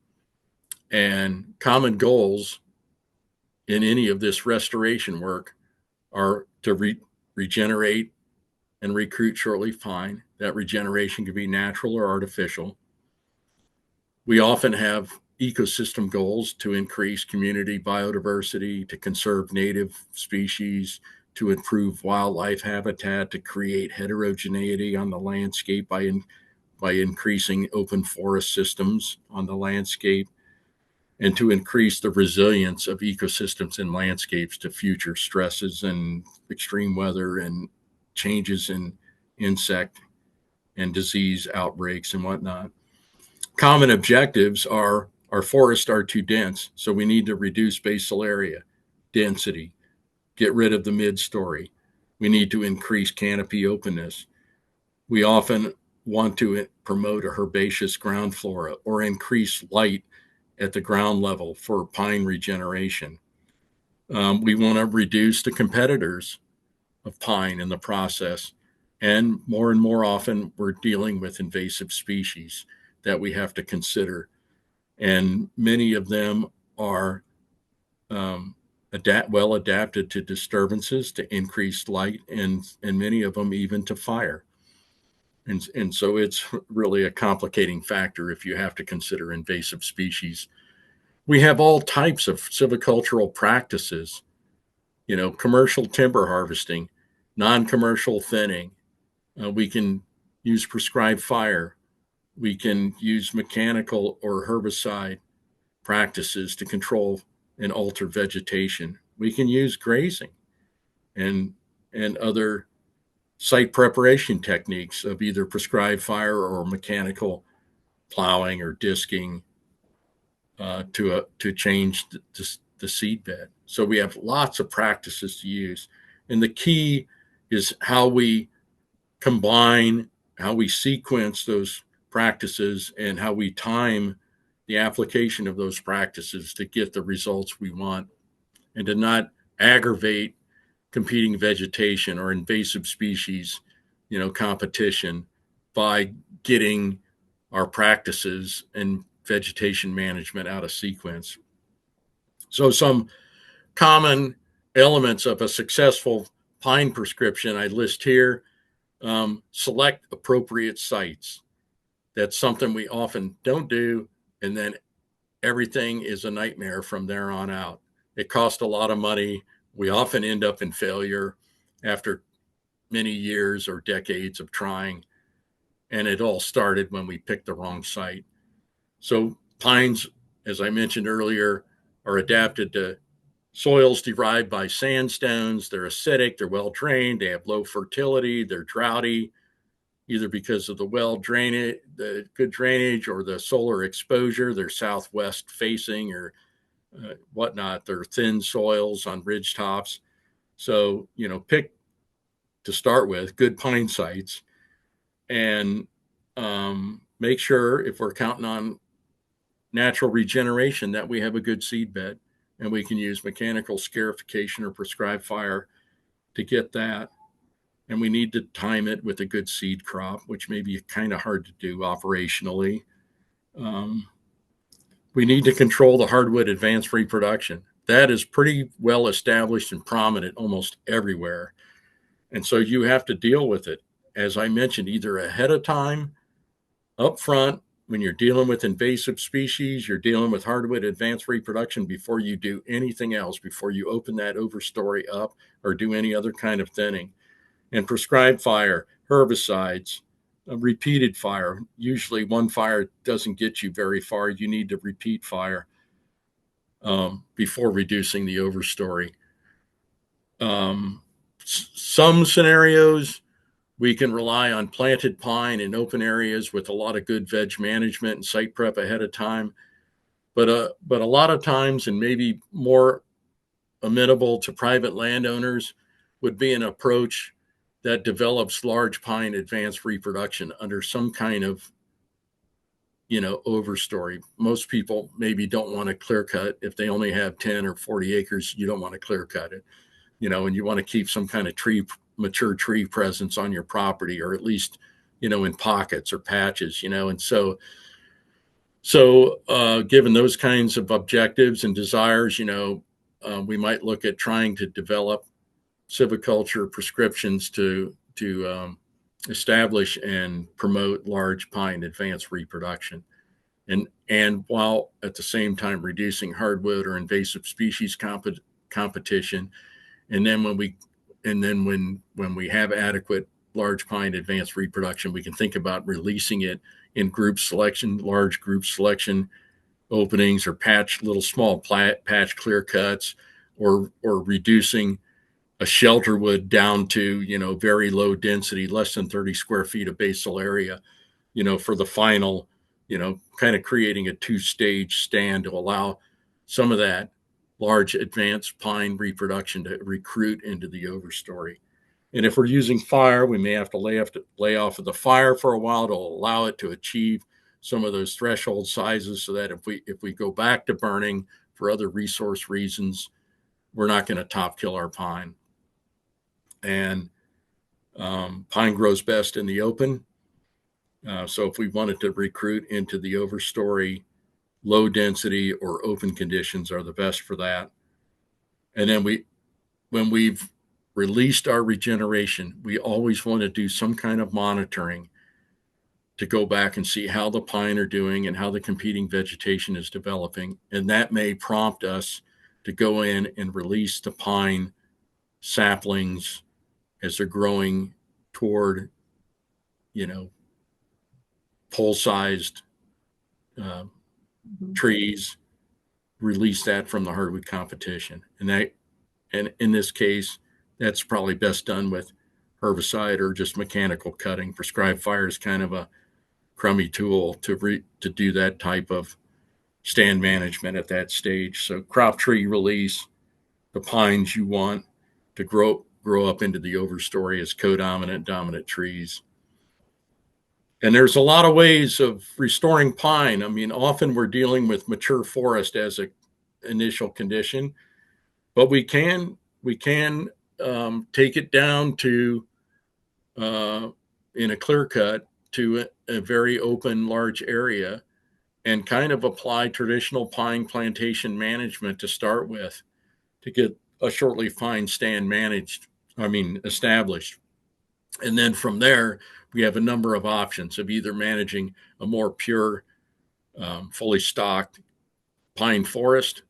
And common goals in any of this restoration work are to regenerate and recruit shortleaf pine. That regeneration can be natural or artificial. We often have ecosystem goals to increase community biodiversity, to conserve native species, to improve wildlife habitat, to create heterogeneity on the landscape by increasing open forest systems on the landscape, and to increase the resilience of ecosystems and landscapes to future stresses and extreme weather and changes in insect and disease outbreaks and whatnot. Common objectives are our forests are too dense, so we need to reduce basal area density, get rid of the mid-story. We need to increase canopy openness. We often want to promote a herbaceous ground flora or increase light at the ground level for pine regeneration. We want to reduce the competitors of pine in the process. And more often, we're dealing with invasive species that we have to consider. And many of them are well adapted to disturbances, to increased light, and many of them even to fire. And so it's really a complicating factor if you have to consider invasive species. We have all types of silvicultural practices, commercial timber harvesting, non-commercial thinning. We can use prescribed fire. We can use mechanical or herbicide practices to control and alter vegetation. We can use grazing and other site preparation techniques of either prescribed fire or mechanical plowing or disking to change the seed bed. So we have lots of practices to use, and the key is how we combine, how we sequence those practices, and how we time the application of those practices to get the results we want, and to not aggravate competing vegetation or invasive species, competition by getting our practices and vegetation management out of sequence. So some common elements of a successful pine prescription I list here. Select appropriate sites. That's something we often don't do, and then everything is a nightmare from there on out. It costs a lot of money. We often end up in failure after many years or decades of trying, and it all started when we picked the wrong site. So pines, as I mentioned earlier, are adapted to soils derived by sandstones. They're acidic, they're well drained, they have low fertility, they're droughty, either because of the good drainage, or the solar exposure. They're southwest facing or whatnot. They're thin soils on ridge tops. So, pick, to start with, good pine sites, and make sure, if we're counting on natural regeneration, that we have a good seed bed, and we can use mechanical scarification or prescribed fire to get that. And we need to time it with a good seed crop, which may be kind of hard to do operationally. We need to control the hardwood advanced reproduction. That is pretty well established and prominent almost everywhere. And so you have to deal with it, as I mentioned, either ahead of time, up front, when you're dealing with invasive species, you're dealing with hardwood advanced reproduction before you do anything else, before you open that overstory up or do any other kind of thinning. And prescribed fire, herbicides, repeated fire. Usually one fire doesn't get you very far. You need to repeat fire before reducing the overstory. Some scenarios, we can rely on planted pine in open areas with a lot of good veg management and site prep ahead of time. but a lot of times, and maybe more amenable to private landowners, would be an approach that develops large pine advanced reproduction under some kind of overstory. Most people maybe don't want to clear cut. If they only have 10 or 40 acres, you don't want to clear cut it, and you want to keep some kind of mature tree presence on your property, or at least, in pockets or patches, and so given those kinds of objectives and desires, we might look at trying to develop silviculture prescriptions to establish and promote large pine advanced reproduction, and while at the same time reducing hardwood or invasive species competition. And then when we have adequate large pine advanced reproduction, we can think about releasing it in large group selection openings, or little small patch clear cuts, or reducing a shelter wood down to very low density, less than 30 square feet of basal area, for the final, kind of creating a two-stage stand to allow some of that large advanced pine reproduction to recruit into the overstory. And if we're using fire, we may have to lay off of the fire for a while to allow it to achieve some of those threshold sizes, so that if we go back to burning for other resource reasons, we're not going to top kill our pine. And pine grows best in the open. So if we wanted to recruit into the overstory, low density or open conditions are the best for that. And then when we've released our regeneration, we always want to do some kind of monitoring to go back and see how the pine are doing and how the competing vegetation is developing. And that may prompt us to go in and release the pine saplings as they're growing toward, pole-sized trees, release that from the hardwood competition. And in this case, that's probably best done with herbicide or just mechanical cutting. Prescribed fire is kind of a crummy tool to do that type of stand management at that stage. So crop tree release, the pines you want to grow up into the overstory as dominant trees. And there's a lot of ways of restoring pine. I mean, often we're dealing with mature forest as an initial condition, but we can take it down to in a clear cut to a very open, large area, and kind of apply traditional pine plantation management to start with, to get a shortleaf pine stand established. And then from there, we have a number of options of either managing a more pure, fully stocked pine forest,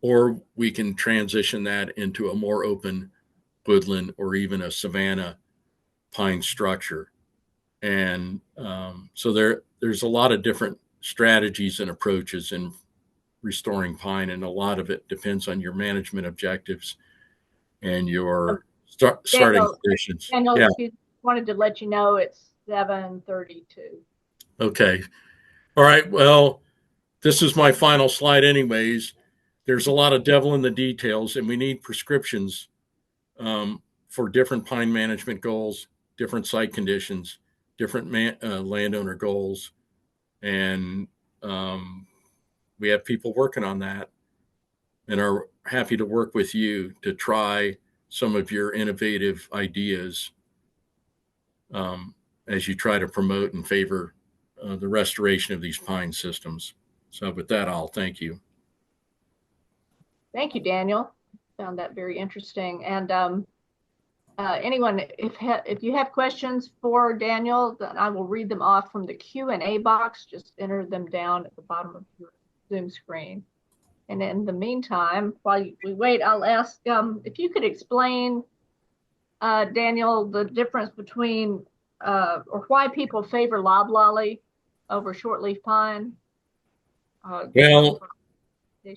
or we can transition that into a more open woodland or even a savanna pine structure. And so there's a lot of different strategies and approaches in restoring pine, and a lot of it depends on your management objectives and your starting conditions. Daniel, yeah. Wanted to let you know it's 7:32. Okay. All right. Well, this is my final slide anyways. There's a lot of devil in the details, and we need prescriptions for different pine management goals, different site conditions, different landowner goals. And we have people working on that and are happy to work with you to try some of your innovative ideas as you try to promote and favor the restoration of these pine systems. So with that, I'll thank you. Thank you, Daniel. Found that very interesting. And anyone, if you have questions for Daniel, then I will read them off from the Q&A box. Just enter them down at the bottom of your Zoom screen. And in the meantime, while we wait, I'll ask if you could explain, Daniel, the difference between or why people favor loblolly over shortleaf pine.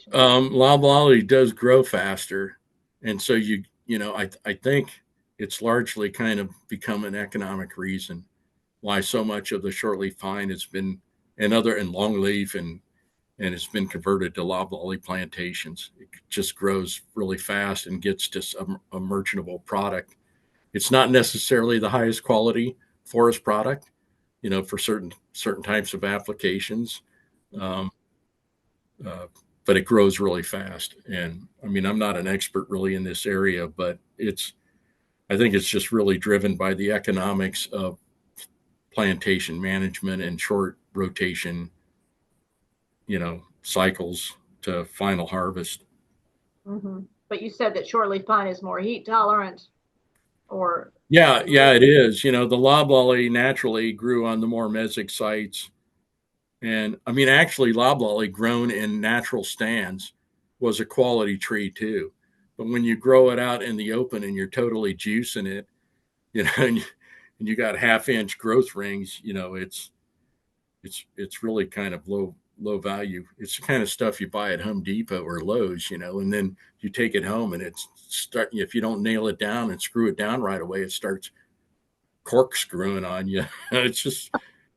Loblolly does grow faster, and so I think it's largely kind of become an economic reason why so much of the shortleaf pine has been, and longleaf and and it's been converted to loblolly plantations. It just grows really fast and gets to a merchantable product. It's not necessarily the highest quality forest product, for certain types of applications, um, uh, but it grows really fast. And I mean, I'm not an expert really in this area, but I think it's just really driven by the economics of plantation management and short rotation, cycles to final harvest. Mm-hmm. But you said that shortleaf pine is more heat tolerant, or Yeah, it is. The loblolly naturally grew on the more mesic sites. And I mean, actually, loblolly grown in natural stands was a quality tree too. But when you grow it out in the open and you're totally juicing it, and you got half-inch growth rings, it's really kind of low value. It's the kind of stuff you buy at Home Depot or Lowe's, and then you take it home and if you don't nail it down and screw it down right away, it starts corkscrewing on you. It's just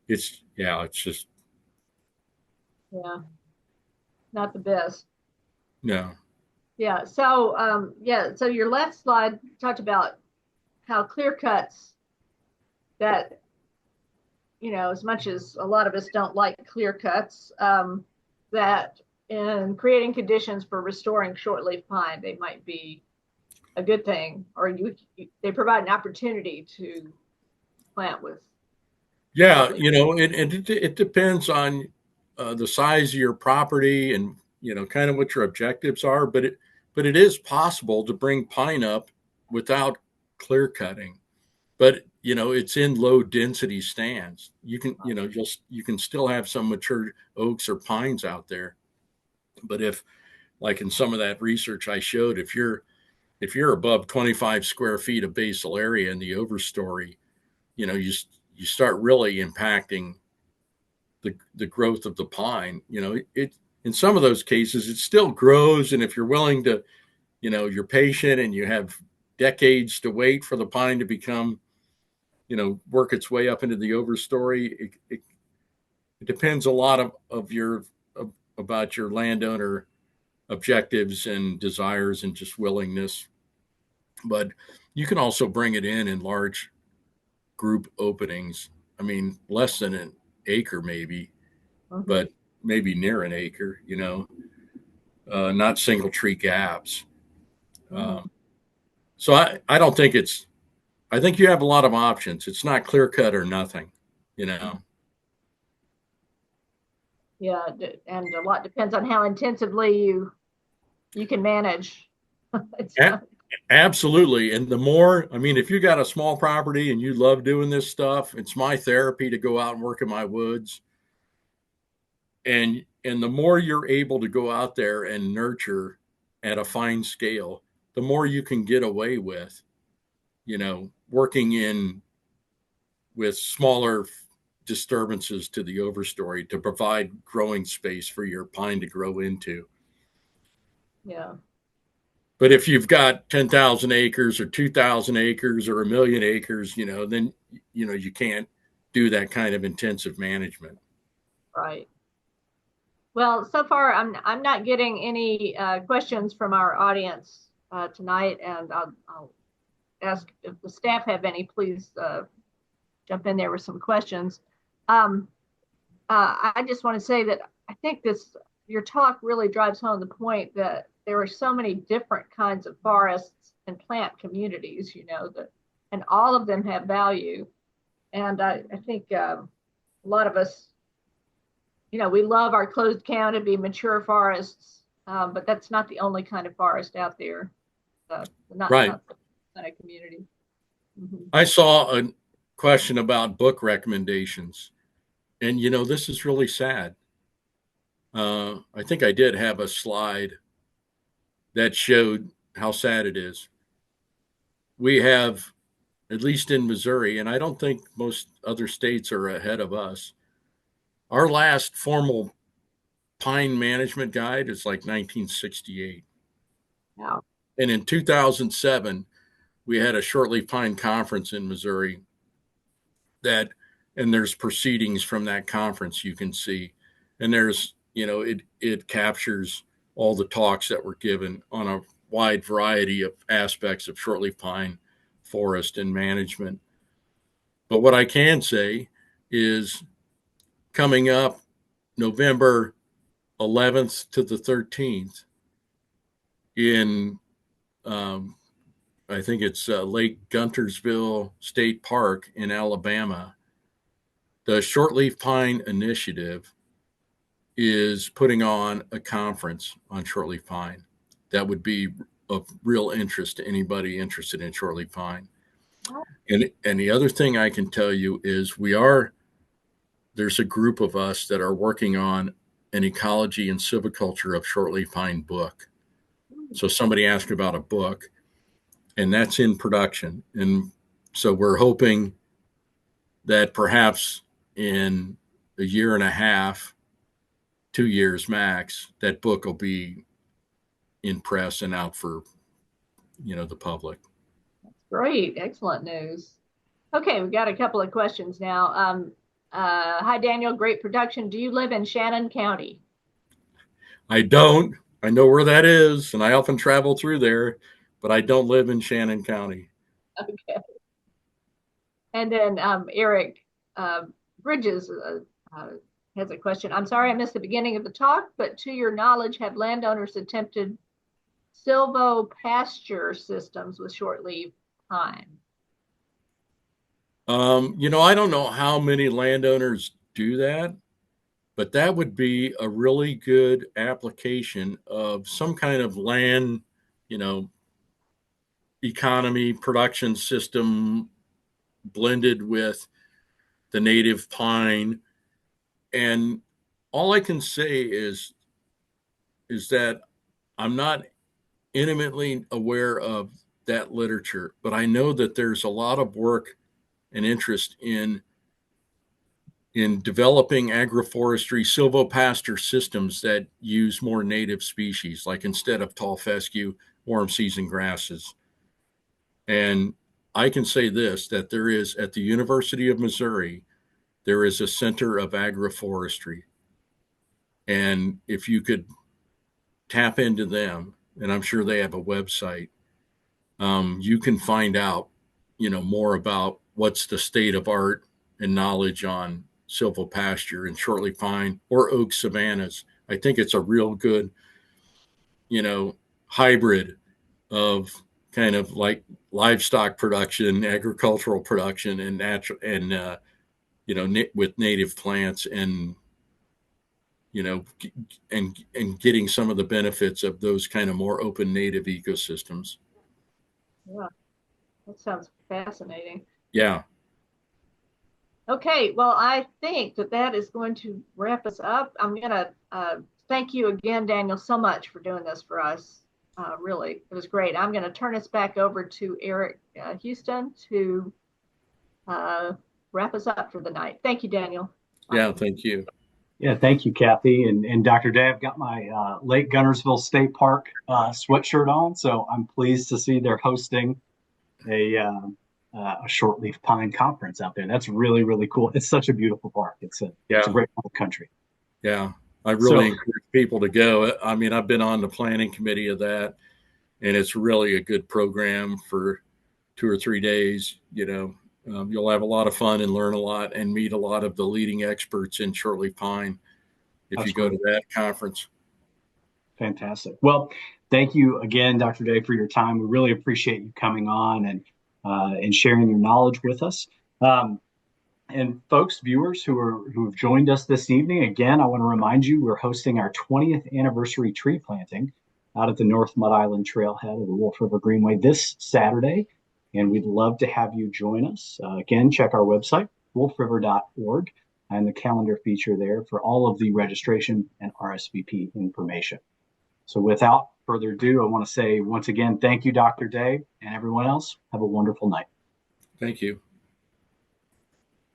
yeah, not the best. no. Yeah. So your last slide talked about how clear cuts that, as much as a lot of us don't like clear cuts, that in creating conditions for restoring shortleaf pine, they might be a good thing, or they provide an opportunity to plant with. Yeah, it depends on the size of your property and kind of what your objectives are. But it is possible to bring pine up without clear cutting. But it's in low density stands. You can you can still have some mature oaks or pines out there. But if, like in some of that research I showed, if you're above 25 square feet of basal area in the overstory, you start really impacting the growth of the pine. It in some of those cases it still grows, and if you're willing to, you're patient and you have decades to wait for the pine to become, work its way up into the overstory. It depends a lot about your landowner objectives and desires and just willingness. But you can also bring it in large group openings. I mean, less than an acre maybe, Mm-hmm. but maybe near an acre, not single tree gaps. Mm-hmm. So I don't think I think you have a lot of options. It's not clear cut or nothing, you know. Yeah, and a lot depends on how intensively you can manage. A- Absolutely. And the more, I mean, if you got a small property and you love doing this stuff, it's my therapy to go out and work in my woods. And the more you're able to go out there and nurture at a fine scale, the more you can get away with, working in with smaller disturbances to the overstory to provide growing space for your pine to grow into. Yeah. But if you've got 10,000 acres or 2,000 acres or a million acres, then, you can't do that kind of intensive management. Right. Well, so far I'm not getting any questions from our audience tonight, and I'll ask if the staff have any. Please jump in there with some questions. I just want to say that I think your talk really drives home the point that there are so many different kinds of forests and plant communities, and all of them have value. And I think a lot of us, we love our closed canopy mature forests, but that's not the only kind of forest out there. Right. Not the kind of community. Mm-hmm. I saw a question about book recommendations, and this is really sad. I think I did have a slide that showed how sad it is. We have, at least in Missouri, and I don't think most other states are ahead of us. Our last formal pine management guide is like 1968. Wow. And in 2007, we had a shortleaf pine conference in Missouri and there's proceedings from that conference you can see. And there's it captures all the talks that were given on a wide variety of aspects of shortleaf pine forest and management. But what I can say is coming up November 11th to the 13th in, I think it's Lake Guntersville State Park in Alabama, the Shortleaf Pine Initiative is putting on a conference on shortleaf pine that would be of real interest to anybody interested in shortleaf pine. And the other thing I can tell you is there's a group of us that are working on an ecology and silviculture of shortleaf pine book. So somebody asked about a book, and that's in production. And so we're hoping that perhaps in a year and a half, 2 years max, that book will be in press and out for, the public. Great. Excellent news. Okay, we've got a couple of questions now. Hi, Daniel. Great production. Do you live in Shannon County? I don't. I know where that is, and I often travel through there, but I don't live in Shannon County. Okay. And then Eric Bridges has a question. I'm sorry I missed the beginning of the talk, but to your knowledge, have landowners attempted silvopasture systems with shortleaf pine? I don't know how many landowners do that, but that would be a really good application of some kind of land, economy production system blended with the native pine. And all I can say is that I'm not intimately aware of that literature, but I know that there's a lot of work and interest in developing agroforestry silvopasture systems that use more native species, like instead of tall fescue, warm season grasses. And I can say this, that there is at the University of Missouri, there is a center of agroforestry. And if you could tap into them, and I'm sure they have a website, you can find out, more about what's the state of art and knowledge on silvopasture and shortleaf pine or oak savannas. I think it's a real good, hybrid of kind of like livestock production, agricultural production, and natural, and with native plants, and and getting some of the benefits of those kind of more open native ecosystems. Yeah, that sounds fascinating. Yeah. Okay, well, I think that is going to wrap us up. I'm going to thank you again, Daniel, so much for doing this for us. Really, it was great. I'm going to turn us back over to Eric Houston to wrap us up for the night. Thank you, Daniel. Yeah, thank you. Yeah, thank you, Kathy. And Dr. Day, I've got my Lake Guntersville State Park sweatshirt on, so I'm pleased to see they're hosting a shortleaf pine conference out there. That's really, really cool. It's such a beautiful park. It's a great part of the country. Yeah, I really encourage people to go. I mean, I've been on the planning committee of that, and it's really a good program for 2 or 3 days. You'll have a lot of fun and learn a lot and meet a lot of the leading experts in shortleaf pine if you go to that conference. Fantastic. Well, thank you again, Dr. Day, for your time. We really appreciate you coming on and sharing your knowledge with us. And folks, viewers who have joined us this evening, again, I want to remind you we're hosting our 20th anniversary tree planting out at the North Mud Island Trailhead of the Wolf River Greenway this Saturday. And we'd love to have you join us. Again, check our website, wolfriver.org, and the calendar feature there for all of the registration and RSVP information. So without further ado, I want to say once again, thank you, Dr. Day, and everyone else. Have a wonderful night. Thank you.